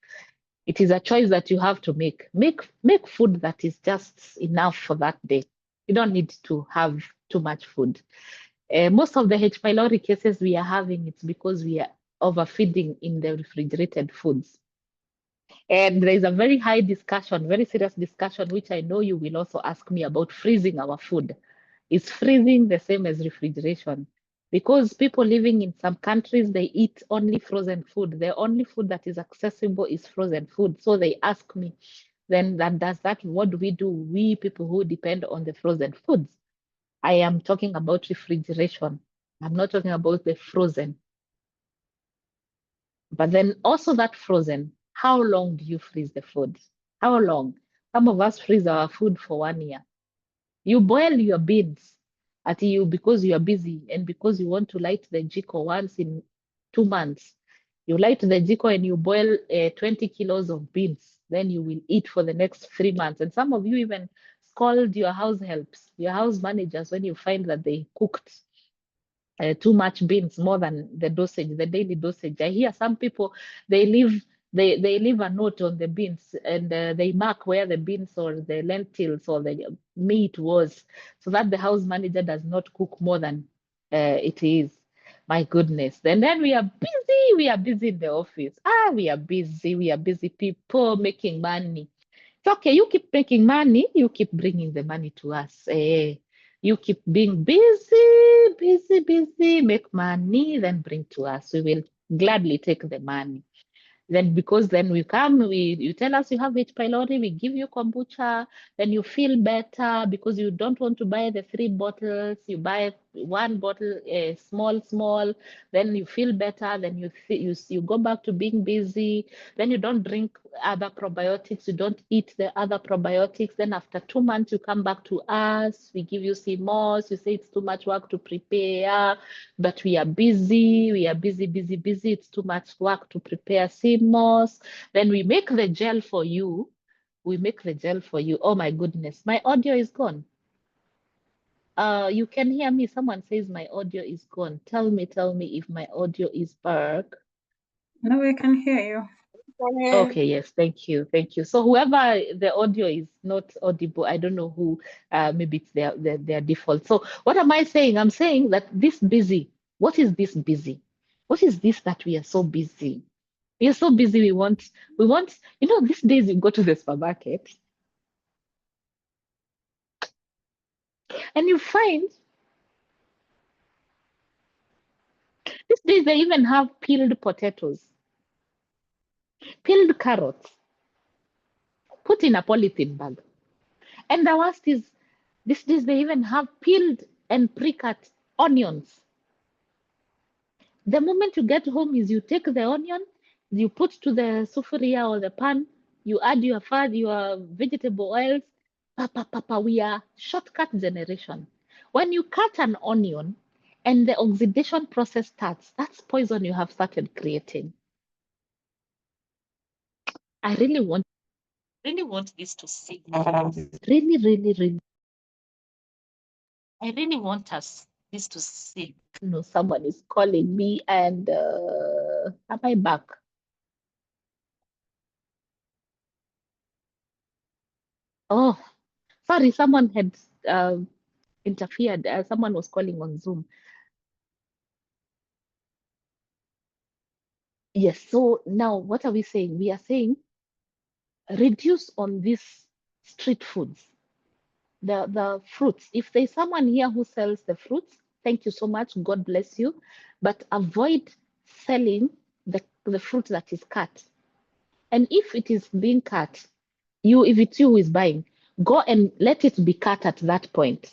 It is a choice that you have to make. Make food that is just enough for that day. You don't need to have too much food. Most of the H. pylori cases we are having, it's because we are overfeeding in the refrigerated foods. And there is a very high discussion, very serious discussion, which I know you will also ask me about freezing our food. Is freezing the same as refrigeration? Because people living in some countries, they eat only frozen food. The only food that is accessible is frozen food. So they ask me, then what do we do? We people who depend on the frozen foods. I am talking about refrigeration. I'm not talking about the frozen. But then also that frozen, how long do you freeze the food? How long? Some of us freeze our food for 1 year. You boil your beans because you are busy and because you want to light the jiko once in 2 months. You light the jiko and you boil 20 kilos of beans. Then you will eat for the next 3 months. And some of you even scold your house helps, your house managers, when you find that they cooked too much beans, more than the dosage, the daily dosage. I hear some people, they leave a note on the beans, and they mark where the beans or the lentils or the meat was, so that the house manager does not cook more than it is. My goodness. Then we are busy. We are busy in the office. We are busy. We are busy people making money. It's okay. You keep making money. You keep bringing the money to us. You keep being busy, make money, then bring to us. We will gladly take the money. Then because then we come, you tell us you have H. pylori, we give you kombucha, then you feel better because you don't want to buy the 3 bottles, you buy 1 bottle, small, then you feel better, then you go back to being busy, then you don't drink other probiotics, you don't eat the other probiotics, then after 2 months you come back to us, we give you CMOS, you say it's too much work to prepare, but we are busy, busy. It's too much work to prepare CMOS. Then we make the gel for you. Oh my goodness, my audio is gone. You can hear me. Someone says my audio is gone. Tell me if my audio is back. No, we can hear you. Okay, yes, thank you. So whoever the audio is not audible, I don't know who, maybe it's their default. So what am I saying? I'm saying that this busy, what is this busy? What is this that we are so busy? We are so busy, we want, these days you go to the supermarket and you find, these days they even have peeled potatoes, peeled carrots, put in a polythene bag. And the worst is, these days they even have peeled and pre-cut onions. The moment you get home is you take the onion, you put to the sufuria or the pan, you add your vegetable oils. Papa, we are shortcut generation. When you cut an onion and the oxidation process starts, that's poison you have started creating. I really want this to sink. Really. I really want this to sink. No, someone is calling me, and am I back? Oh, sorry, someone had interfered. Someone was calling on Zoom. Yes, so now what are we saying? We are saying reduce on these street foods, the fruits. If there's someone here who sells the fruits, thank you so much. God bless you. But avoid selling the fruit that is cut. And if it is being cut, if it's you who is buying, go and let it be cut at that point.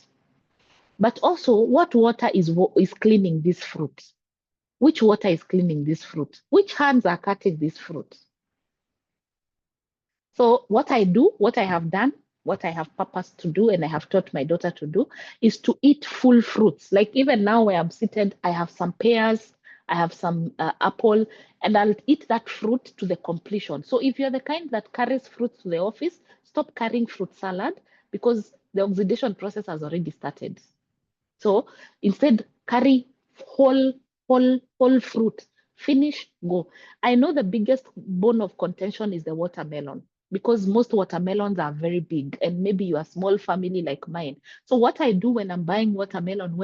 But also, what water is cleaning this fruit? Which water is cleaning this fruit? Which hands are cutting this fruit? So what I do, what I have done, what I have purposed to do, and I have taught my daughter to do, is to eat full fruits. Like even now where I'm seated, I have some pears, I have some apple, and I'll eat that fruit to the completion. So if you're the kind that carries fruits to the office, stop carrying fruit salad because the oxidation process has already started. So instead, carry whole fruit. Finish, go. I know the biggest bone of contention is the watermelon because most watermelons are very big, and maybe you're a small family like mine. So what I do when I'm buying watermelon,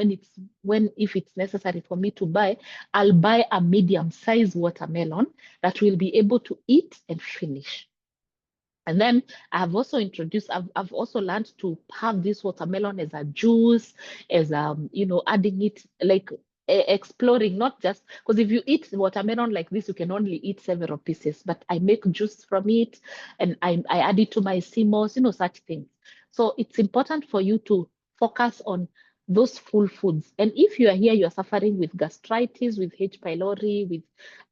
if it's necessary for me to buy, I'll buy a medium-sized watermelon that will be able to eat and finish. And then I've also learned to have this watermelon as a juice, as adding it, like exploring, not just because if you eat watermelon like this, you can only eat several pieces, but I make juice from it and I add it to my CMOS, such things. So it's important for you to focus on those full foods. And if you are here, you're suffering with gastritis, with H. pylori, with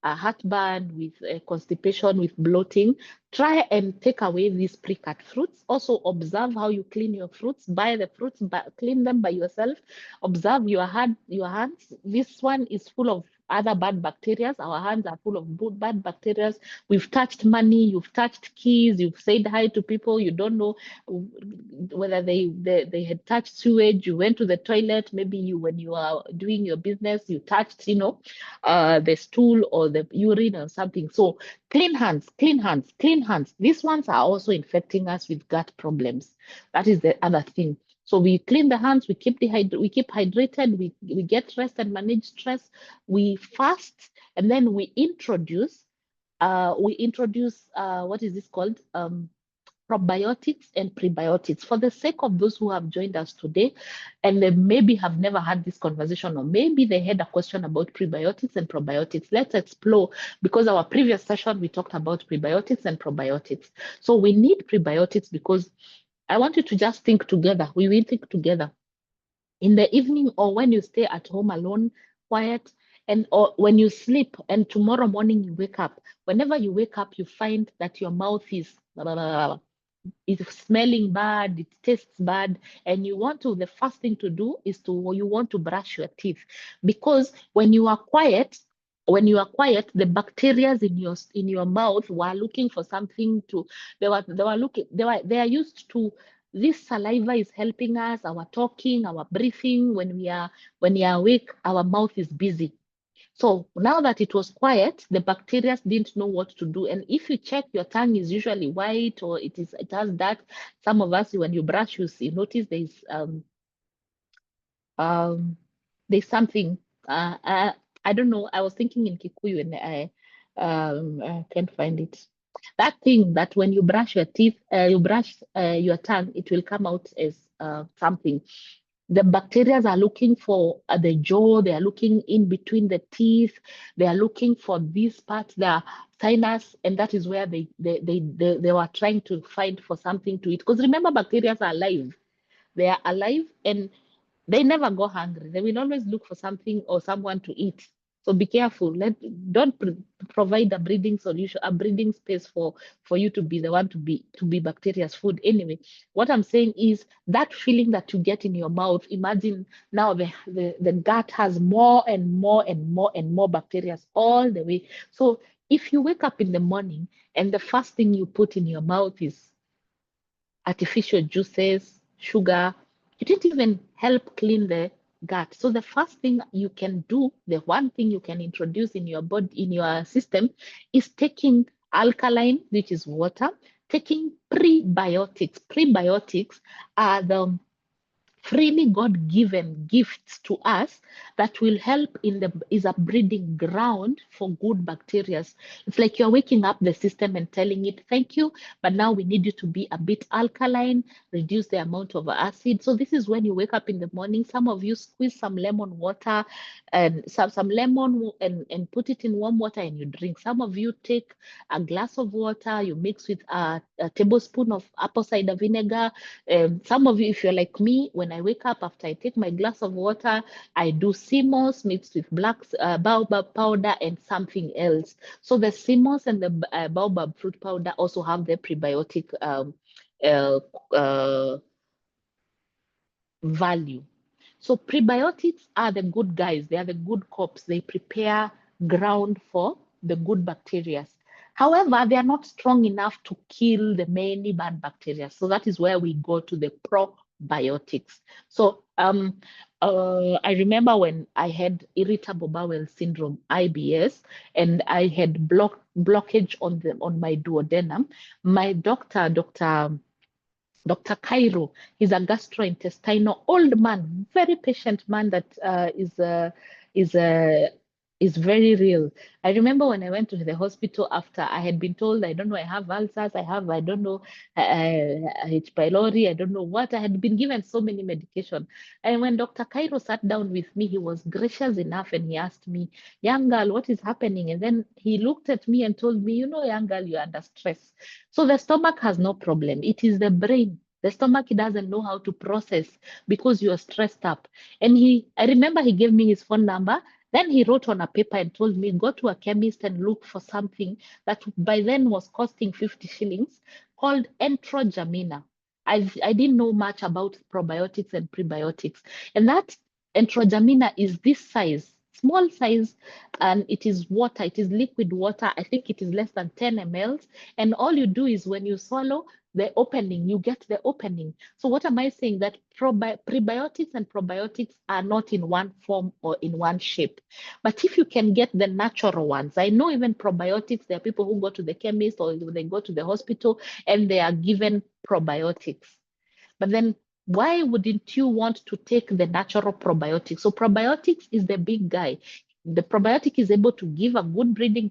heartburn, with constipation, with bloating, try and take away these pre-cut fruits. Also observe how you clean your fruits. Buy the fruits, clean them by yourself. Observe your hands. This one is full of other bad bacteria. Our hands are full of bad bacteria. We've touched money, you've touched keys, you've said hi to people, you don't know whether they had touched sewage, you went to the toilet, maybe when you are doing your business, you touched, the stool or the urine or something. So clean hands, clean hands, clean hands. These ones are also infecting us with gut problems. That is the other thing. So we clean the hands, we keep hydrated, we get rest and manage stress, we fast, and then we introduce what is this called? Probiotics and prebiotics. For the sake of those who have joined us today, and they maybe have never had this conversation, or maybe they had a question about prebiotics and probiotics, let's explore, because our previous session, we talked about prebiotics and probiotics. So we need prebiotics because I want you to just think together. We will think together. In the evening or when you stay at home alone, quiet, or when you sleep and tomorrow morning you wake up, whenever you wake up, you find that your mouth is smelling bad, it tastes bad, and the first thing to do is you want to brush your teeth, because when you are quiet, the bacteria in your mouth were looking for something to. They are used to. This saliva is helping us, our talking, our breathing. When we are awake, our mouth is busy. So now that it was quiet, the bacteria didn't know what to do. And if you check, your tongue is usually white, or it has dark. Some of us, when you brush, you notice there's something. I don't know. I was thinking in Kikuyu and I can't find it. That thing that when you brush your teeth, you brush your tongue, it will come out as something. The bacteria are looking for the jaw, they are looking in between the teeth, they are looking for these parts, their sinus, and that is where they were trying to find for something to eat. Because remember, bacteria are alive. They are alive and they never go hungry. They will always look for something or someone to eat. So be careful. Don't provide a breeding solution, a breeding space for you to be the one to be bacteria's food. Anyway, what I'm saying is that feeling that you get in your mouth. Imagine now the gut has more and more and more and more bacteria all the way. So if you wake up in the morning and the first thing you put in your mouth is artificial juices, sugar, you didn't even help clean the gut. So the first thing you can do, the one thing you can introduce in your body, in your system, is taking alkaline, which is water, taking prebiotics. Prebiotics are the freely God-given gifts to us that will help is a breeding ground for good bacteria. It's like you're waking up the system and telling it, thank you, but now we need you to be a bit alkaline, reduce the amount of acid. So this is when you wake up in the morning. Some of you squeeze some lemon water and some lemon and put it in warm water and you drink. Some of you take a glass of water, you mix with a tablespoon of apple cider vinegar. Some of you, if you're like me, when I wake up after I take my glass of water, I do CMOS mixed with black baobab powder and something else. So the CMOS and the baobab fruit powder also have the prebiotic value. So prebiotics are the good guys. They are the good cops. They prepare ground for the good bacteria. However, they are not strong enough to kill the many bad bacteria. So that is where we go to the probiotics. So I remember when I had irritable bowel syndrome, IBS, and I had blockage on my duodenum. My doctor, Dr. Cairo, he's a gastrointestinal old man, very patient man that is is very real. I remember when I went to the hospital after I had been told, I don't know, I have ulcers, I don't know, H. pylori, I don't know what. I had been given so many medication. And when Dr. Cairo sat down with me, he was gracious enough and he asked me, young girl, what is happening? And then he looked at me and told me, you know, young girl, you're under stress. So the stomach has no problem. It is the brain. The stomach doesn't know how to process because you are stressed up. And I remember he gave me his phone number. Then he wrote on a paper and told me, go to a chemist and look for something that by then was costing 50 shillings called entrogamina. I didn't know much about probiotics and prebiotics. And that entrogamina is this size, small size, and it is water. It is liquid water. I think it is less than 10 mLs. And all you do is when you swallow, the opening, you get the opening. So what am I saying? That prebiotics and probiotics are not in one form or in one shape. But if you can get the natural ones, I know even probiotics, there are people who go to the chemist or they go to the hospital and they are given probiotics. But then why wouldn't you want to take the natural probiotics? So probiotics is the big guy. The probiotic is able to give a good breeding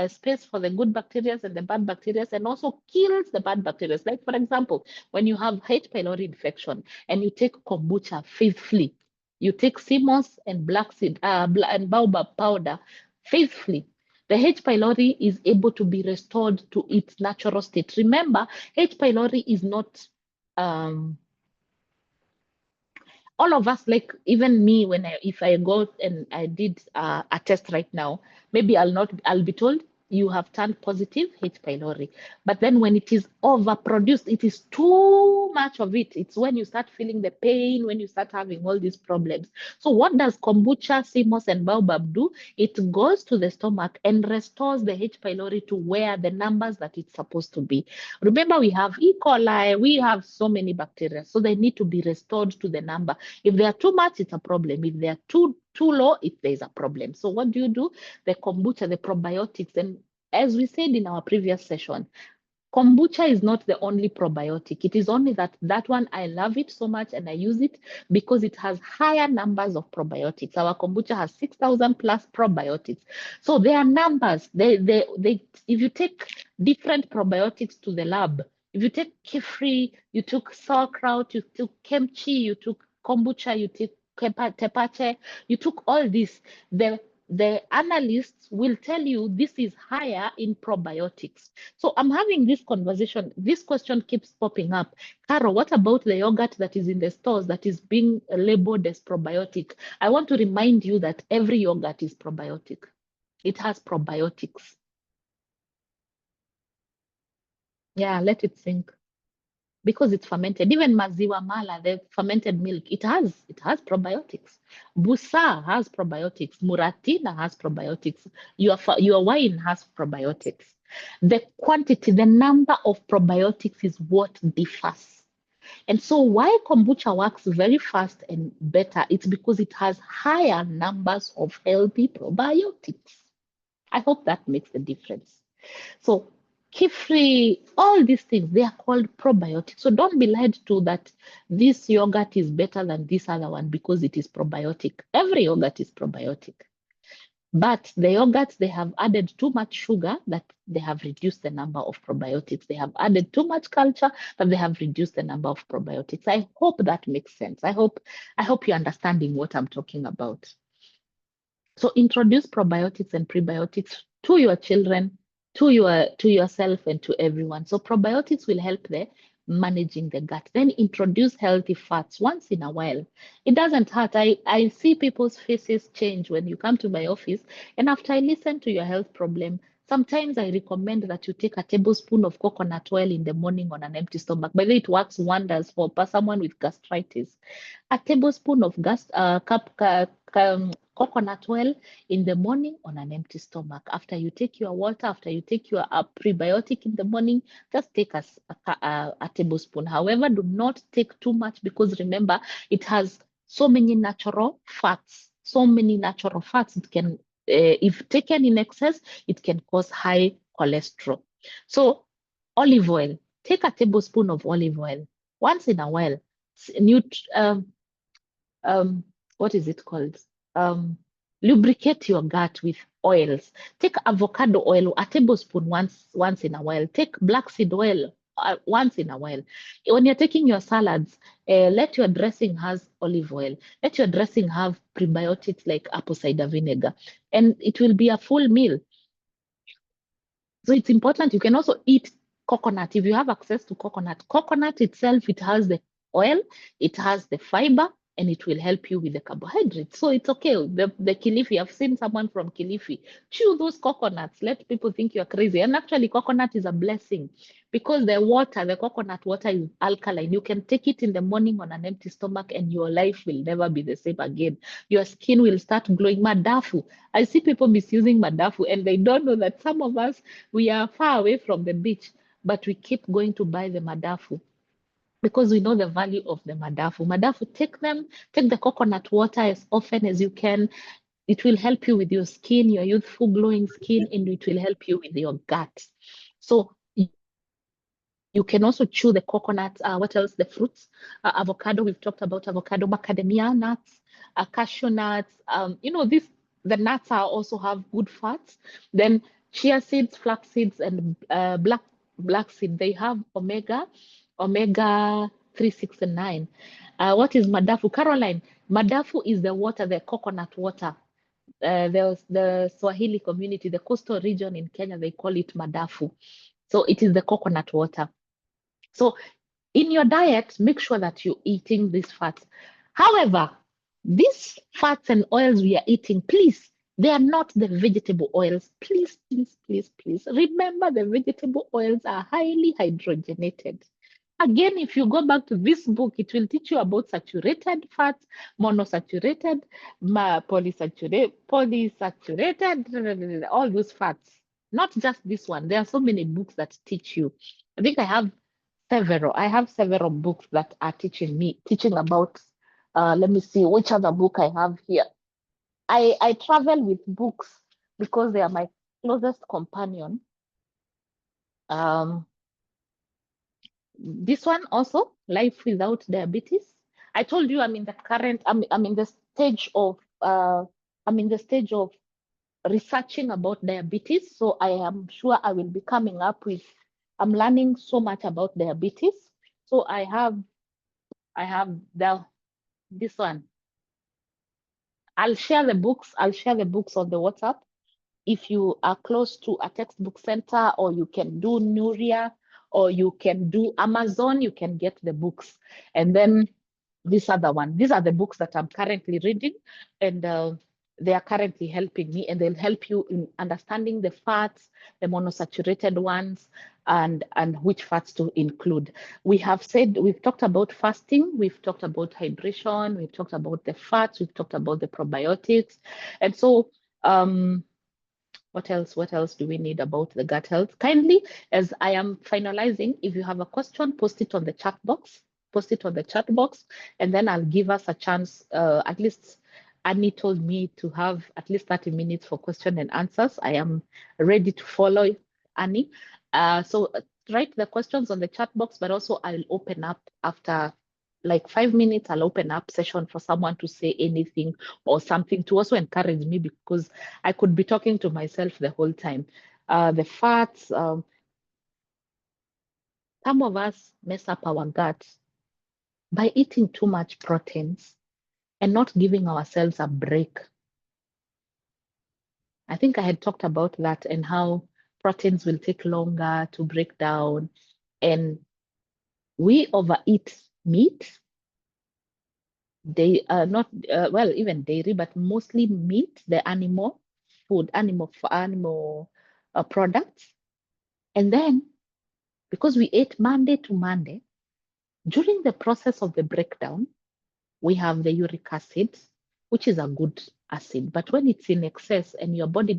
space for the good bacteria and the bad bacteria, and also kills the bad bacteria. Like, for example, when you have H. pylori infection and you take kombucha faithfully, you take sea moss and black seed and baobab powder faithfully, the H. pylori is able to be restored to its natural state. Remember, H. pylori is not all of us, like even me, if I go and I did a test right now, maybe I'll be told you have turned positive H. pylori. But then when it is overproduced, it is too much of it. It's when you start feeling the pain, when you start having all these problems. So what does kombucha, sea moss, and baobab do? It goes to the stomach and restores the H. pylori to where the numbers that it's supposed to be. Remember, we have E. coli, we have so many bacteria, so they need to be restored to the number. If they are too much, it's a problem. If they are too low, there's a problem. So what do? The kombucha, the probiotics, and as we said in our previous session, kombucha is not the only probiotic. It is only that one, I love it so much and I use it because it has higher numbers of probiotics. Our kombucha has 6,000 plus probiotics. So there are numbers. If you take different probiotics to the lab, if you take kefri, you took sauerkraut, you took kimchi, you took kombucha, you took tepache, you took all this, the analysts will tell you this is higher in probiotics. So I'm having this conversation. This question keeps popping up. Caro, what about the yogurt that is in the stores that is being labeled as probiotic? I want to remind you that every yogurt is probiotic. It has probiotics. Yeah, let it sink. Because it's fermented. Even maziwa mala, the fermented milk, it has probiotics. Busa has probiotics. Muratina has probiotics. Your wine has probiotics. The quantity, the number of probiotics is what differs. And so why kombucha works very fast and better, it's because it has higher numbers of healthy probiotics. I hope that makes a difference. So kefri, all these things, they are called probiotics. So don't be lied to that this yogurt is better than this other one because it is probiotic. Every yogurt is probiotic. But the yogurts, they have added too much sugar that they have reduced the number of probiotics. They have added too much culture that they have reduced the number of probiotics. I hope that makes sense. I hope you're understanding what I'm talking about. So introduce probiotics and prebiotics to your children, to yourself, and to everyone. So probiotics will help the managing the gut. Then introduce healthy fats once in a while. It doesn't hurt. I see people's faces change when you come to my office, and after I listen to your health problem, sometimes I recommend that you take a tablespoon of coconut oil in the morning on an empty stomach. By the way, it works wonders for someone with gastritis. A tablespoon of coconut oil in the morning on an empty stomach. After you take your water, after you take your prebiotic in the morning, just take a tablespoon. However, do not take too much because remember, it has so many natural fats. So many natural fats. It can, if taken in excess, it can cause high cholesterol. So olive oil, take a tablespoon of olive oil once in a while. What is it called? Lubricate your gut with oils. Take avocado oil, a tablespoon once in a while. Take black seed oil once in a while. When you're taking your salads, let your dressing has olive oil. Let your dressing have prebiotics like apple cider vinegar, and it will be a full meal. So it's important. You can also eat coconut if you have access to coconut. Coconut itself, it has the oil, it has the fiber, and it will help you with the carbohydrates. So it's okay. The Kilifi, I've seen someone from Kilifi chew those coconuts. Let people think you're crazy. And actually, coconut is a blessing because the coconut water is alkaline. You can take it in the morning on an empty stomach, and your life will never be the same again. Your skin will start glowing. Madafu. I see people misusing madafu, and they don't know that some of us, we are far away from the beach, but we keep going to buy the madafu because we know the value of the madafu. Madafu, take the coconut water as often as you can. It will help you with your skin, your youthful glowing skin, and it will help you with your gut. So you can also chew the coconut. What else? The fruits, avocado. We've talked about avocado, macadamia nuts, cashew nuts. The nuts also have good fats. Then chia seeds, flax seeds, and black seed. They have omega 3, 6, and 9. What is madafu? Caroline, madafu is the water, the coconut water. The Swahili community, the coastal region in Kenya, they call it madafu. So it is the coconut water. So in your diet, make sure that you're eating these fats. However, these fats and oils we are eating, please, they are not the vegetable oils. Please, please, please, please. Remember, the vegetable oils are highly hydrogenated. Again, if you go back to this book, it will teach you about saturated fats, monosaturated, polysaturated, all those fats. Not just this one. There are so many books that teach you. I think I have several books that are teaching about, let me see which other book I have here. I travel with books because they are my closest companion. This one also, Life Without Diabetes. I told you I'm in the stage of researching about diabetes. So I am sure I will be coming up with, I'm learning so much about diabetes. So I have this one. I'll share the books on the WhatsApp. If you are close to a textbook center, or you can do Nuria, or you can do Amazon, you can get the books. And then this other one, these are the books that I'm currently reading, and they are currently helping me, and they'll help you in understanding the fats, the monosaturated ones, and which fats to include. We've talked about fasting, we've talked about hydration, we've talked about the fats, we've talked about the probiotics. And so what else do we need about the gut health? Kindly, as I am finalizing, if you have a question, post it on the chat box, and then I'll give us a chance. At least Annie told me to have at least 30 minutes for question and answers. I am ready to follow Annie. So write the questions on the chat box, but also I'll open up after like 5 minutes. I'll open up session for someone to say anything or something to also encourage me, because I could be talking to myself the whole time. The fats, some of us mess up our gut by eating too much proteins and not giving ourselves a break. I think I had talked about that and how proteins will take longer to break down, and we overeat meat. They are not, even dairy, but mostly meat, the animal products. And then, because we ate Monday to Monday, during the process of the breakdown, we have the uric acid, which is a good acid. But when it's in excess and the body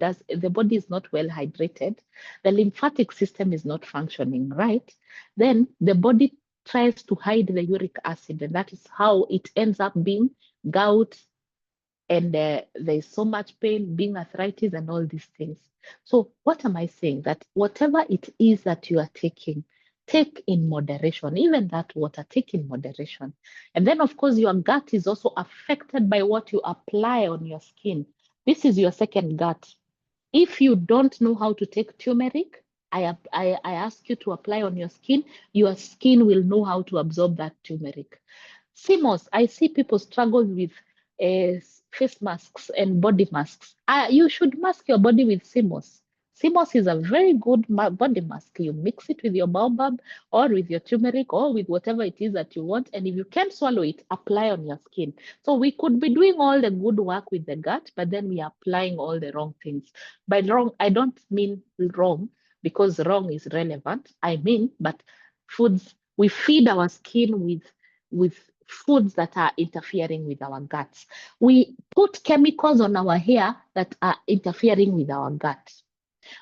is not well hydrated, the lymphatic system is not functioning right, then the body tries to hide the uric acid, and that is how it ends up being gout, and there's so much pain, being arthritis, and all these things. So what am I saying? That whatever it is that you are taking, take in moderation. Even that water, take in moderation. And then, of course, your gut is also affected by what you apply on your skin. This is your second gut. If you don't know how to take turmeric, I ask you to apply on your skin. Your skin will know how to absorb that turmeric. CMOS, I see people struggle with face masks and body masks. You should mask your body with CMOS. CMOS is a very good body mask. You mix it with your baobab or with your turmeric or with whatever it is that you want. And if you can't swallow it, apply on your skin. So we could be doing all the good work with the gut, but then we are applying all the wrong things. By wrong, I don't mean wrong because wrong is relevant. I mean, but foods, we feed our skin with foods that are interfering with our guts. We put chemicals on our hair that are interfering with our guts.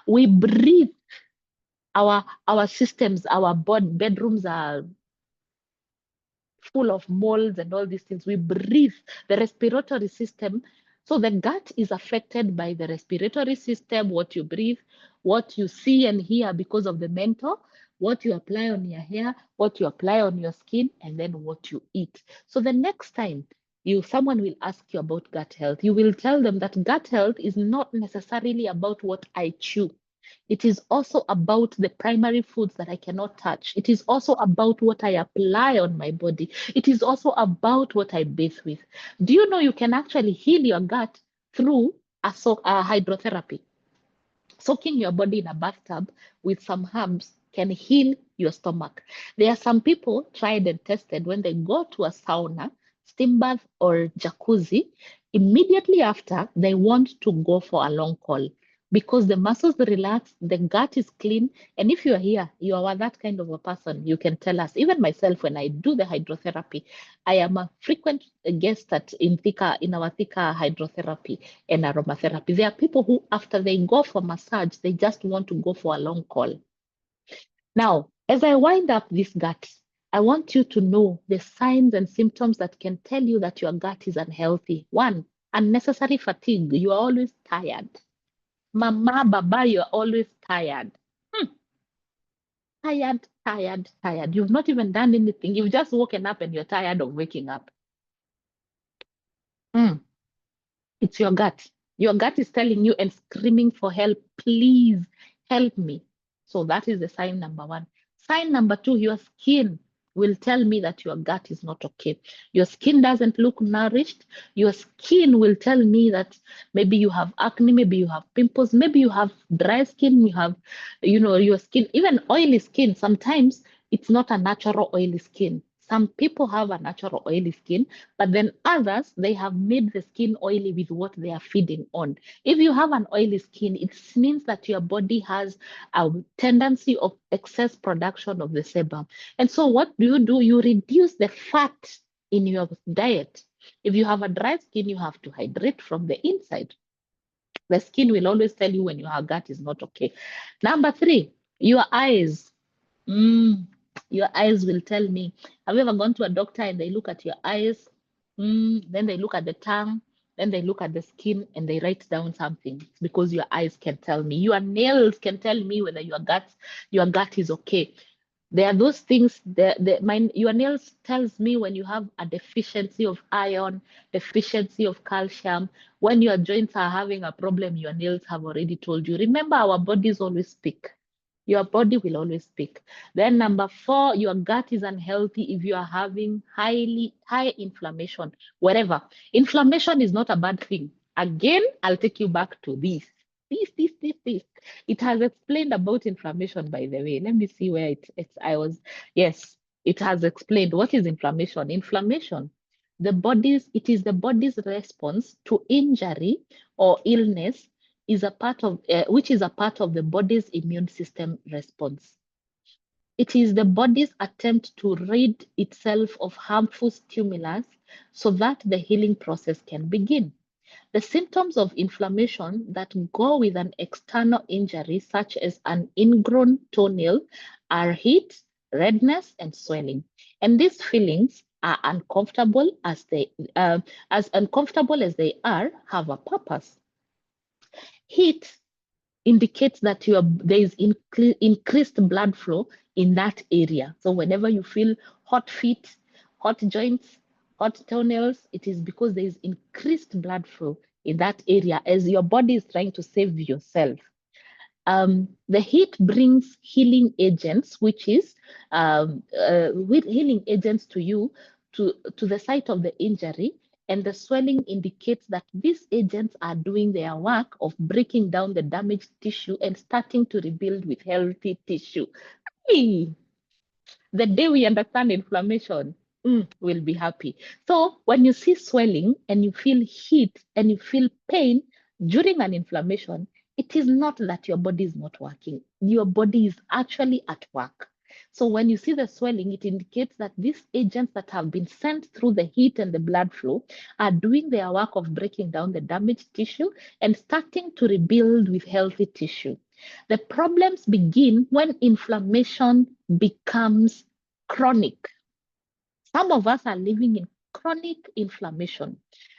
We breathe. Our systems, our bedrooms are full of molds and all these things. We breathe. The respiratory system. So the gut is affected by the respiratory system, what you breathe, what you see and hear because of the mental, what you apply on your hair, what you apply on your skin, and then what you eat. So the next time someone will ask you about gut health, you will tell them that gut health is not necessarily about what I chew. It is also about the primary foods that I cannot touch. It is also about what I apply on my body. It is also about what I bathe with. Do you know you can actually heal your gut through a hydrotherapy? Soaking your body in a bathtub with some herbs can heal your stomach. There are some people tried and tested when they go to a sauna, steam bath, or jacuzzi. Immediately after, they want to go for a long call because the muscles relax, the gut is clean. And if you're here, you are that kind of a person, you can tell us. Even myself, when I do the hydrotherapy, I am a frequent guest in our Thika hydrotherapy and aromatherapy. There are people who, after they go for massage, they just want to go for a long call. Now, as I wind up this gut, I want you to know the signs and symptoms that can tell you that your gut is unhealthy. One, unnecessary fatigue. You are always tired. Mama, Baba, you are always tired. Tired, tired, tired. You've not even done anything. You've just woken up and you're tired of waking up. It's your gut. Your gut is telling you and screaming for help. Please help me. So that is the sign number one. Sign number two, your skin will tell me that your gut is not okay. Your skin doesn't look nourished. Your skin will tell me that maybe you have acne, maybe you have pimples, maybe you have dry skin, you have, your skin, even oily skin. Sometimes it's not a natural oily skin. Some people have a natural oily skin, but then others, they have made the skin oily with what they are feeding on. If you have an oily skin, it means that your body has a tendency of excess production of the sebum. And so what do? You reduce the fat in your diet. If you have a dry skin, you have to hydrate from the inside. The skin will always tell you when your gut is not okay. Number three, your eyes. Your eyes will tell me. Have you ever gone to a doctor and they look at your eyes? Then they look at the tongue, then they look at the skin and they write down something. It's because your eyes can tell me. Your nails can tell me whether your gut is okay. There are those things. Your nails tells me when you have a deficiency of iron, deficiency of calcium. When your joints are having a problem, your nails have already told you. Remember, our bodies always speak. Your body will always speak. Then number four, your gut is unhealthy if you are having high inflammation, wherever. Inflammation is not a bad thing. Again, I'll take you back to this. This. It has explained about inflammation, by the way. Let me see where yes, it has explained what is inflammation. Inflammation, it is the body's response to injury or illness which is a part of the body's immune system response. It is the body's attempt to rid itself of harmful stimulus so that the healing process can begin. The symptoms of inflammation that go with an external injury, such as an ingrown toenail, are heat, redness, and swelling. And these feelings are uncomfortable as uncomfortable as they are, have a purpose. Heat indicates that there is increased blood flow in that area. So whenever you feel hot feet, hot joints, hot toenails, it is because there is increased blood flow in that area as your body is trying to save yourself. The heat brings healing agents, which is with healing agents to you to the site of the injury, and the swelling indicates that these agents are doing their work of breaking down the damaged tissue and starting to rebuild with healthy tissue. Hey, the day we understand inflammation, we'll be happy. So when you see swelling and you feel heat and you feel pain during an inflammation, it is not that your body is not working. Your body is actually at work. So when you see the swelling, it indicates that these agents that have been sent through the heat and the blood flow are doing their work of breaking down the damaged tissue and starting to rebuild with healthy tissue. The problems begin when inflammation becomes chronic. Some of us are living in chronic inflammation.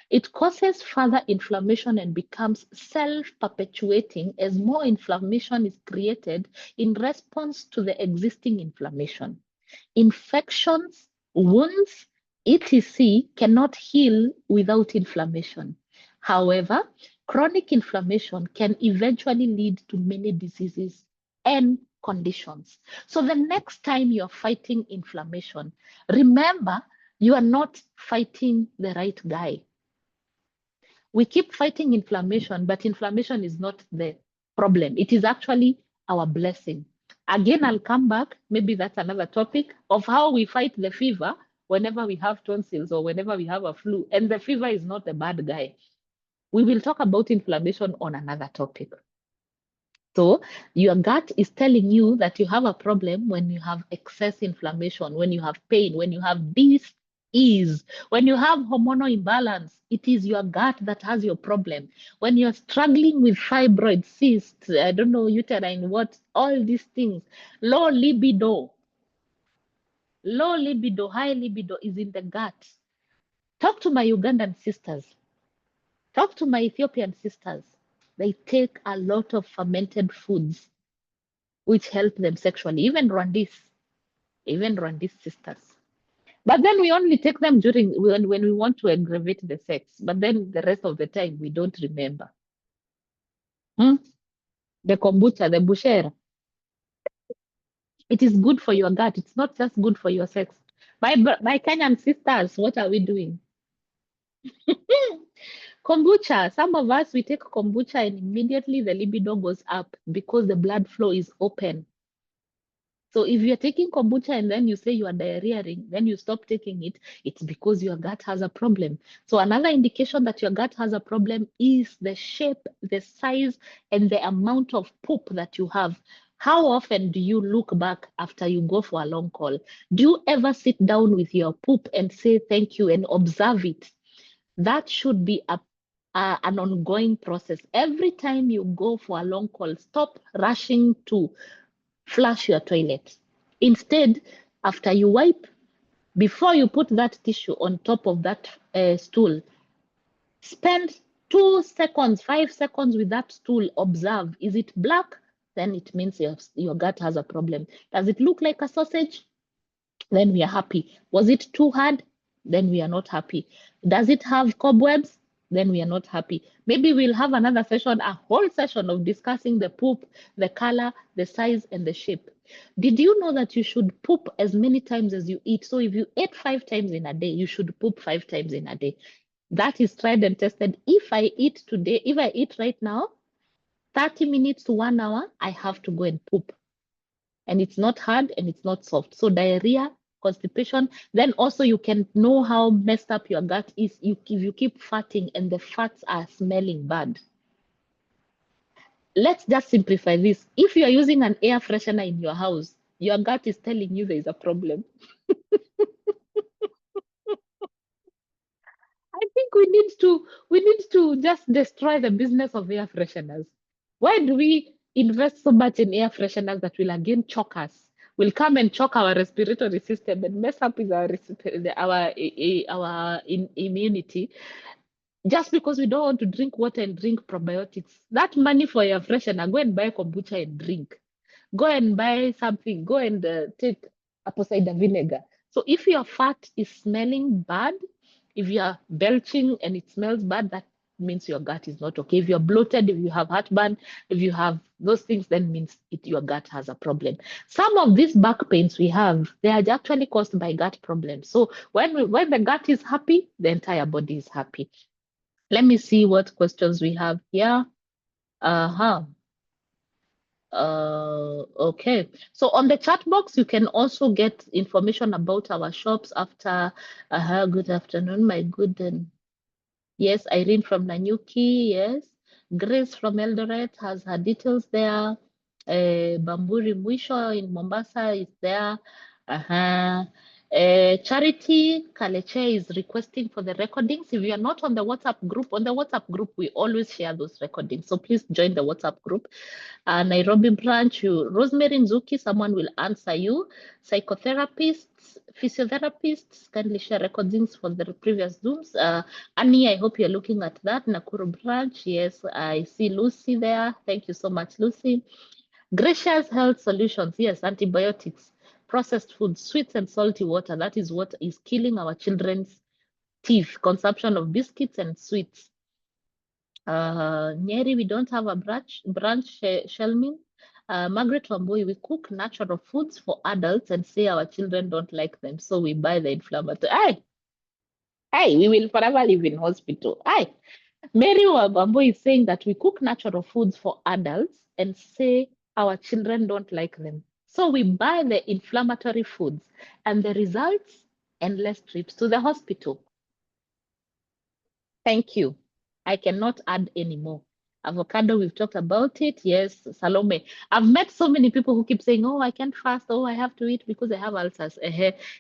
It causes further inflammation and becomes self-perpetuating as more inflammation is created in response to the existing inflammation. Infections, wounds, etc. cannot heal without inflammation. However, chronic inflammation can eventually lead to many diseases and conditions. So the next time you're fighting inflammation, remember you are not fighting the right guy. We keep fighting inflammation, but inflammation is not the problem. It is actually our blessing. Again, I'll come back. Maybe that's another topic of how we fight the fever whenever we have tonsils or whenever we have a flu. And the fever is not the bad guy. We will talk about inflammation on another topic. So your gut is telling you that you have a problem when you have excess inflammation, when you have pain, when you have dis-ease, when you have hormonal imbalance. It is your gut that has your problem. When you're struggling with fibroid cysts, I don't know, uterine, what, all these things, low libido, high libido is in the gut. Talk to my Ugandan sisters. Talk to my Ethiopian sisters. They take a lot of fermented foods which help them sexually, even Rwandese sisters. But then we only take them during when we want to aggravate the sex. But then the rest of the time we don't remember. The kombucha, the bushera. It is good for your gut. It's not just good for your sex. My Kenyan sisters, what are we doing? Kombucha. Some of us, we take kombucha and immediately the libido goes up because the blood flow is open. So if you're taking kombucha and then you say you are diarrheaing, then you stop taking it, it's because your gut has a problem. So another indication that your gut has a problem is the shape, the size, and the amount of poop that you have. How often do you look back after you go for a long call? Do you ever sit down with your poop and say thank you and observe it? That should be an ongoing process. Every time you go for a long call, stop rushing to flush your toilet. Instead, after you wipe, before you put that tissue on top of that stool, spend 2 seconds, 5 seconds with that stool. Observe. Is it black? Then it means your gut has a problem. Does it look like a sausage? Then we are happy. Was it too hard? Then we are not happy. Does it have cobwebs? Then we are not happy. Maybe we'll have another session, a whole session of discussing the poop, the color, the size, and the shape. Did you know that you should poop as many times as you eat? So if you ate 5 times in a day, you should poop 5 times in a day. That is tried and tested. If I eat today, if I eat right now, 30 minutes to 1 hour, I have to go and poop. And it's not hard and it's not soft. So diarrhea, constipation, then also you can know how messed up your gut is if you keep farting and the farts are smelling bad. Let's just simplify this. If you are using an air freshener in your house, your gut is telling you there is a problem. I think we need to just destroy the business of air fresheners. Why do we invest so much in air fresheners that will again choke us? Will come and choke our respiratory system and mess up with our immunity, just because we don't want to drink water and drink probiotics. That money for air freshener, go and buy kombucha and drink. Go and buy something. Go and take apple cider vinegar. So if your fat is smelling bad, if you are belching and it smells bad, means your gut is not okay. If you're bloated, if you have heartburn, if you have those things, then means your gut has a problem. Some of these back pains we have, they are actually caused by gut problems. So when the gut is happy, the entire body is happy. Let me see what questions we have here. Okay, so on the chat box you can also get information about our shops after. Good afternoon, my good and yes, Irene from Nanyuki, yes, Grace from Eldoret has her details there. Bamburi Mwisho in Mombasa is there. Charity Kaleche is requesting for the recordings. If you are not on the WhatsApp group, we always share those recordings. So please join the WhatsApp group. Nairobi branch, Rosemary Nzuki, someone will answer you. Psychotherapists, physiotherapists, kindly share recordings for the previous Zooms. Annie, I hope you're looking at that. Nakuru branch, yes, I see Lucy there. Thank you so much, Lucy. Gracious Health Solutions, yes, antibiotics, processed food, sweets and salty water. That is what is killing our children's teeth, consumption of biscuits and sweets. Nyeri, we don't have a branch Shelmin. Margaret Wambui, we cook natural foods for adults and say our children don't like them, so we buy the inflammatory. Hey, we will forever live in hospital. Hey, Mary Wambui is saying that we cook natural foods for adults and say our children don't like them, so we buy the inflammatory foods, and the results, endless trips to the hospital. Thank you. I cannot add any more. Avocado, we've talked about it. Yes, Salome. I've met so many people who keep saying, oh, I can't fast. Oh, I have to eat because I have ulcers.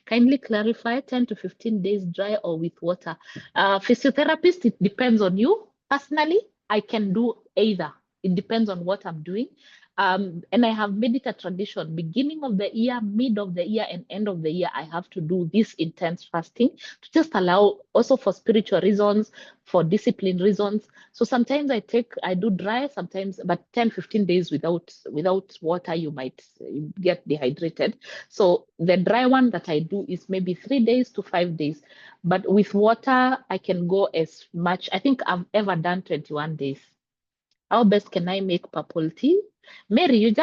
Kindly clarify 10 to 15 days dry or with water. Physiotherapist, it depends on you. Personally, I can do either. It depends on what I'm doing. And I have made it a tradition. Beginning of the year, mid of the year, and end of the year, I have to do this intense fasting to just allow, also for spiritual reasons, for discipline reasons. So sometimes I do dry, sometimes, but 10, 15 days without water, you might get dehydrated. So the dry one that I do is maybe 3 days to 5 days. But with water, I can go as much. I think I've ever done 21 days. How best can I make purple tea? Mary,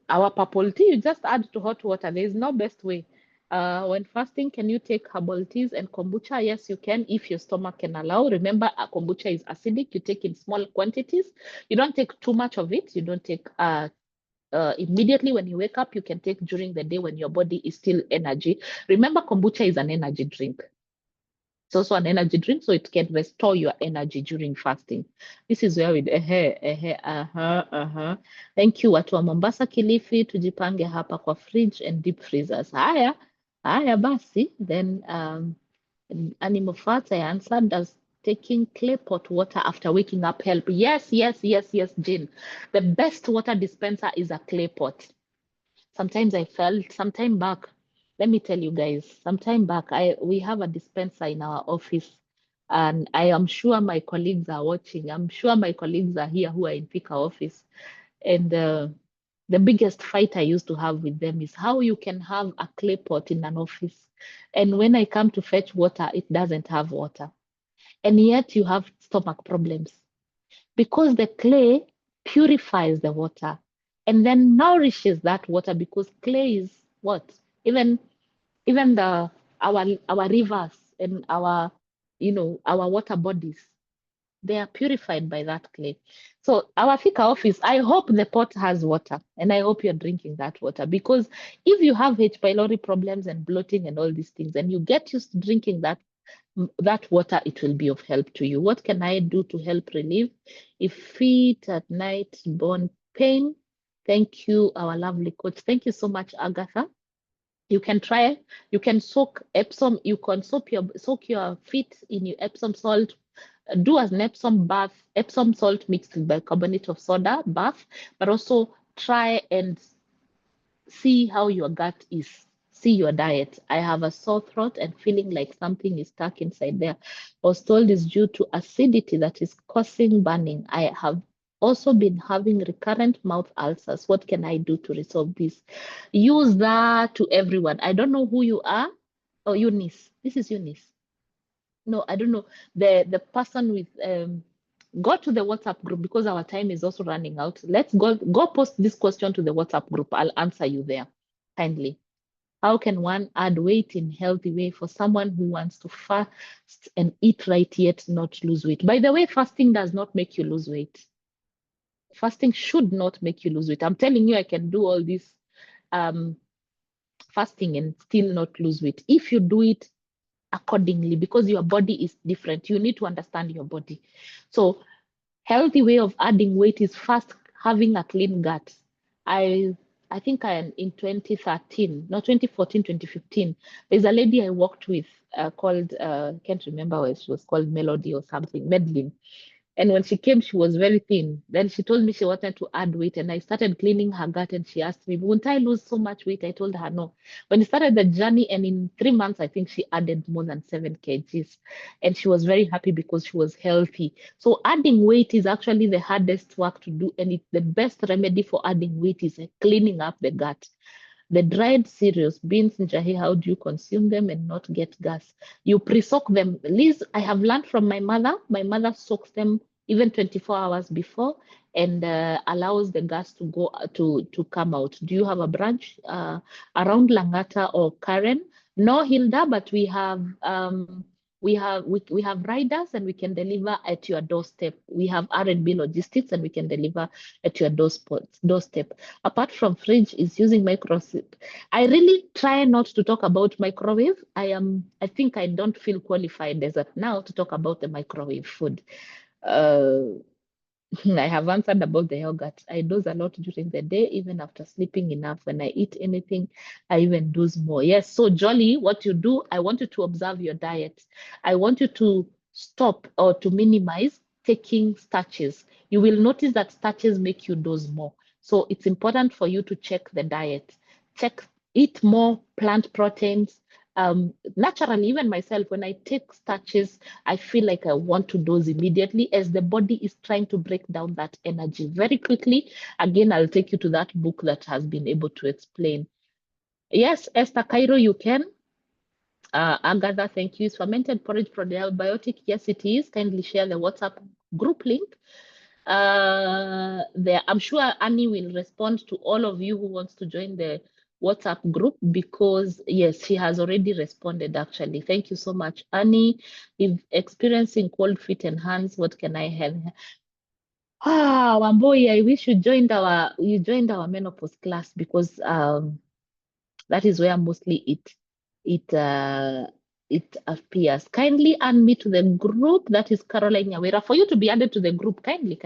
our purple tea, you just add to hot water. There is no best way. When fasting, can you take herbal teas and kombucha? Yes, you can, if your stomach can allow. Remember, kombucha is acidic. You take in small quantities. You don't take too much of it. You don't take immediately when you wake up. You can take during the day when your body is still energy. Remember, kombucha is an energy drink. It's also an energy drink, so it can restore your energy during fasting. This is where we Thank you, watu wa Mombasa, Kilifi, tujipange hapa kwa fridge and deep freezers. Haya basi. Then animal fats, I answered. Does taking clay pot water after waking up help? Yes, Jane. The best water dispenser is a clay pot. Sometimes I felt, sometime back, let me tell you guys, sometime back, we have a dispenser in our office, and I am sure my colleagues are watching. I'm sure my colleagues are here who are in Pika office. And the biggest fight I used to have with them is how you can have a clay pot in an office. And when I come to fetch water, it doesn't have water. And yet you have stomach problems because the clay purifies the water and then nourishes that water, because clay is what? Even our rivers and our water bodies, they are purified by that clay. So our Fika office, I hope the pot has water, and I hope you're drinking that water, because if you have H. pylori problems and bloating and all these things, and you get used to drinking that water, it will be of help to you. What can I do to help relieve if feet at night, bone pain? Thank you, our lovely coach. Thank you so much, Agatha. You can try. You can soak Epsom. You can soak your feet in your Epsom salt. Do an Epsom bath, Epsom salt mixed with bicarbonate of soda bath, but also try and see how your gut is. See your diet. I have a sore throat and feeling like something is stuck inside there. I was told it's due to acidity that is causing burning. I have also been having recurrent mouth ulcers. What can I do to resolve this? Use that to everyone. I don't know who you are. Oh, Eunice. This is Eunice. No, I don't know. The person with go to the WhatsApp group because our time is also running out. Let's go post this question to the WhatsApp group. I'll answer you there kindly. How can one add weight in healthy way for someone who wants to fast and eat right yet not lose weight? By the way, fasting does not make you lose weight. Fasting should not make you lose weight. I'm telling you, I can do all this fasting and still not lose weight if you do it accordingly, because your body is different. You need to understand your body. So healthy way of adding weight is first having a clean gut. I think in 2013, no, 2014, 2015, there's a lady I worked with called, can't remember what she was called, Melody or something, Madeline. And when she came, she was very thin. Then she told me she wanted to add weight, and I started cleaning her gut. And she asked me, "Won't I lose so much weight?" I told her no. When we started the journey, and in 3 months, I think she added more than 7 kgs, and she was very happy because she was healthy. So adding weight is actually the hardest work to do, and the best remedy for adding weight is cleaning up the gut. The dried cereals, beans, njahi, how do you consume them and not get gas? You pre-soak them. Liz, I have learned from my mother. My mother soaks them even 24 hours before and allows the gas to go to come out. Do you have a branch around Langata or Karen? No, Hilda, but we have riders and we can deliver at your doorstep. We have R&B logistics and we can deliver at your doorstep. Apart from fridge, is using microwave. I really try not to talk about microwave. I think I don't feel qualified as of now to talk about the microwave food. I have answered about the yogurt. I doze a lot during the day, even after sleeping enough. When I eat anything, I even doze more. Yes, so Jolly, what you do, I want you to observe your diet. I want you to stop or to minimize taking starches. You will notice that starches make you doze more. So it's important for you to check the diet. Eat more plant proteins. Naturally, even myself, when I take starches, I feel like I want to doze immediately as the body is trying to break down that energy very quickly. Again, I'll take you to that book that has been able to explain. Yes, Esther Cairo, you can. Agatha, thank you. Is fermented porridge probiotic? Yes, it is. Kindly share the WhatsApp group link. There, I'm sure Annie will respond to all of you who wants to join the WhatsApp group, because yes, she has already responded actually. Thank you so much, Annie. If experiencing cold feet and hands, what can I help? Wamboi, I wish you joined our menopause class, because that is where mostly it appears. Kindly add me to the group. That is Caroline Nyawera. For you to be added to the group, kindly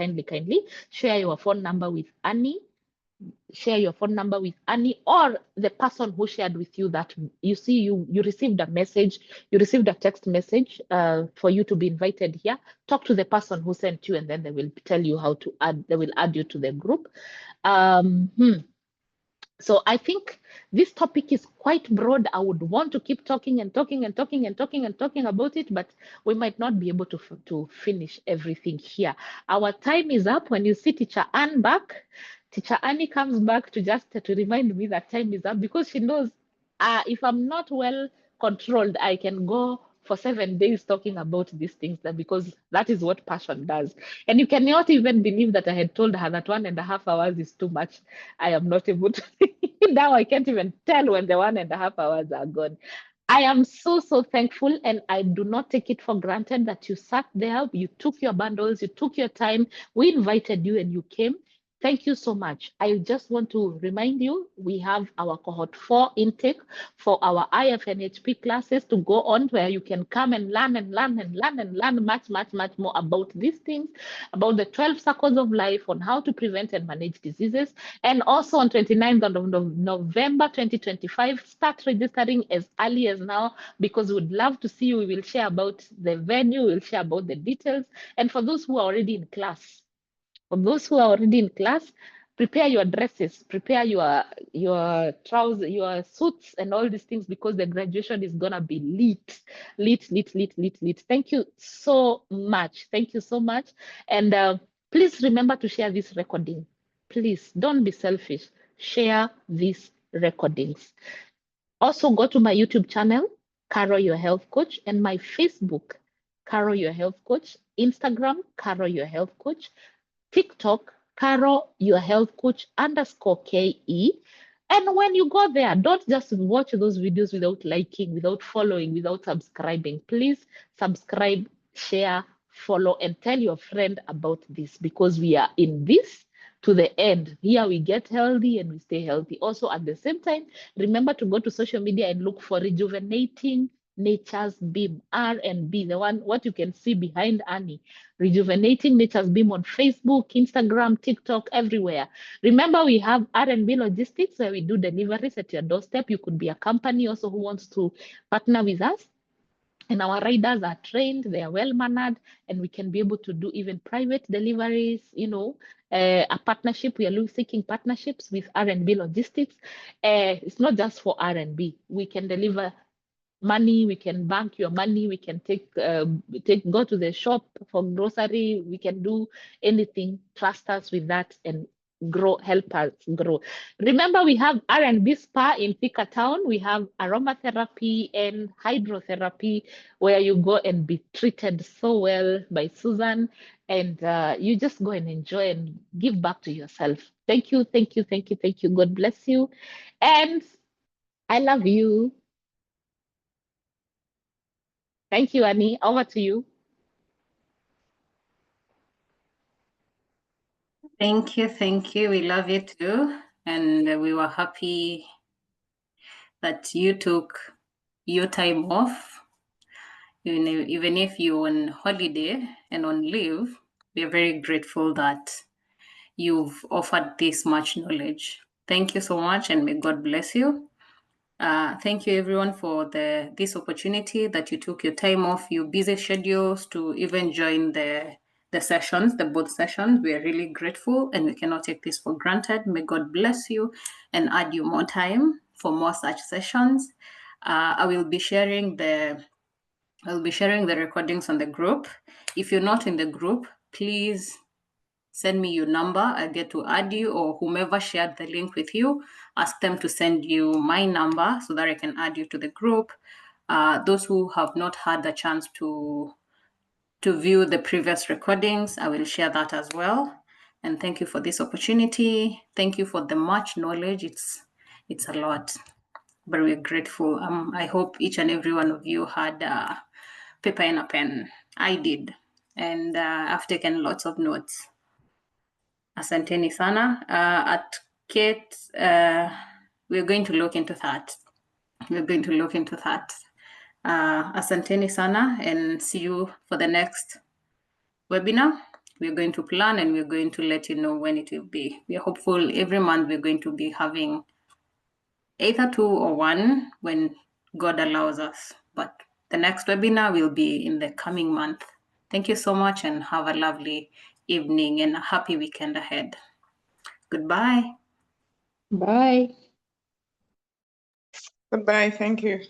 share your phone number with Annie. Share your phone number with Annie or the person who shared with you that you see you received a message, you received a text message for you to be invited here. Talk to the person who sent you, and then they will tell you how to add. They will add you to the group. So I think this topic is quite broad. I would want to keep talking and talking and talking and talking and talking about it, but we might not be able to finish everything here. Our time is up. When you see Teacher Anne back, Teacher Annie comes back to remind me that time is up, because she knows if I'm not well controlled, I can go for 7 days talking about these things, because that is what passion does. And you cannot even believe that I had told her that 1.5 hours is too much. I am not able to. Now I can't even tell when the 1.5 hours are gone. I am so thankful, and I do not take it for granted that you sat there, you took your bundles, you took your time, we invited you and you came. Thank you so much. I just want to remind you, we have our cohort 4 intake for our IFNHP classes to go on, where you can come and learn and learn and learn and learn much more about these things, about the 12 circles of life, on how to prevent and manage diseases. And also on 29th of November 2025, start registering as early as now, because we'd love to see you. We will share about the venue, we'll share about the details. And for those who are already in class, prepare your dresses, prepare your trousers, your suits, and all these things, because the graduation is gonna be lit. Thank you so much. Thank you so much. And please remember to share this recording. Please don't be selfish. Share these recordings. Also, go to my YouTube channel, Caro Your Health Coach, and my Facebook, Carol Your Health Coach, Instagram, Carol Your Health Coach, TikTok, Carol Your Health Coach _KE. And when you go there, don't just watch those videos without liking, without following, without subscribing. Please subscribe, share, follow, and tell your friend about this, because we are in this to the end. Here we get healthy and we stay healthy. Also, at the same time, remember to go to social media and look for Rejuvenating Nature's Beam, R&B, the one what you can see behind Annie. Rejuvenating Nature's Beam on Facebook, Instagram, TikTok, everywhere. Remember, we have R&B Logistics where we do deliveries at your doorstep. You could be a company also who wants to partner with us. And our riders are trained, they are well mannered, and we can be able to do even private deliveries, you know, a partnership. We are seeking partnerships with R&B Logistics. It's not just for R&B. We can deliver money, we can bank your money, we can go to the shop for grocery, we can do anything. Trust us with that and grow, help us grow. Remember, we have R&B Spa in Thika Town. We have aromatherapy and hydrotherapy where you go and be treated so well by Susan, and you just go and enjoy and give back to yourself. Thank you, thank you, thank you, thank you. God bless you. And I love you. Thank you, Annie. Over to you. Thank you, thank you. We love you too. And we were happy that you took your time off. Even if you're on holiday and on leave, we are very grateful that you've offered this much knowledge. Thank you so much, and may God bless you. Thank you everyone for this opportunity that you took your time off your busy schedules to even join the sessions, the both sessions. We are really grateful, and we cannot take this for granted. May God bless you and add you more time for more such sessions. I will be sharing the recordings on the group. If you're not in the group, please send me your number. I get to add you, or whomever shared the link with you, ask them to send you my number so that I can add you to the group. Those who have not had the chance to view the previous recordings, I will share that as well. And thank you for this opportunity. Thank you for the much knowledge. It's a lot, but we're grateful. I hope each and every one of you had a paper and a pen. I did, and I've taken lots of notes. Asanteni sana. At Kate, we're going to look into that. Asanteni sana, and see you for the next webinar. We're going to plan, and we're going to let you know when it will be. We are hopeful every month we're going to be having either 2 or 1 when God allows us. But the next webinar will be in the coming month. Thank you so much, and have a lovely evening and a happy weekend ahead. Goodbye. Bye. Goodbye. Thank you.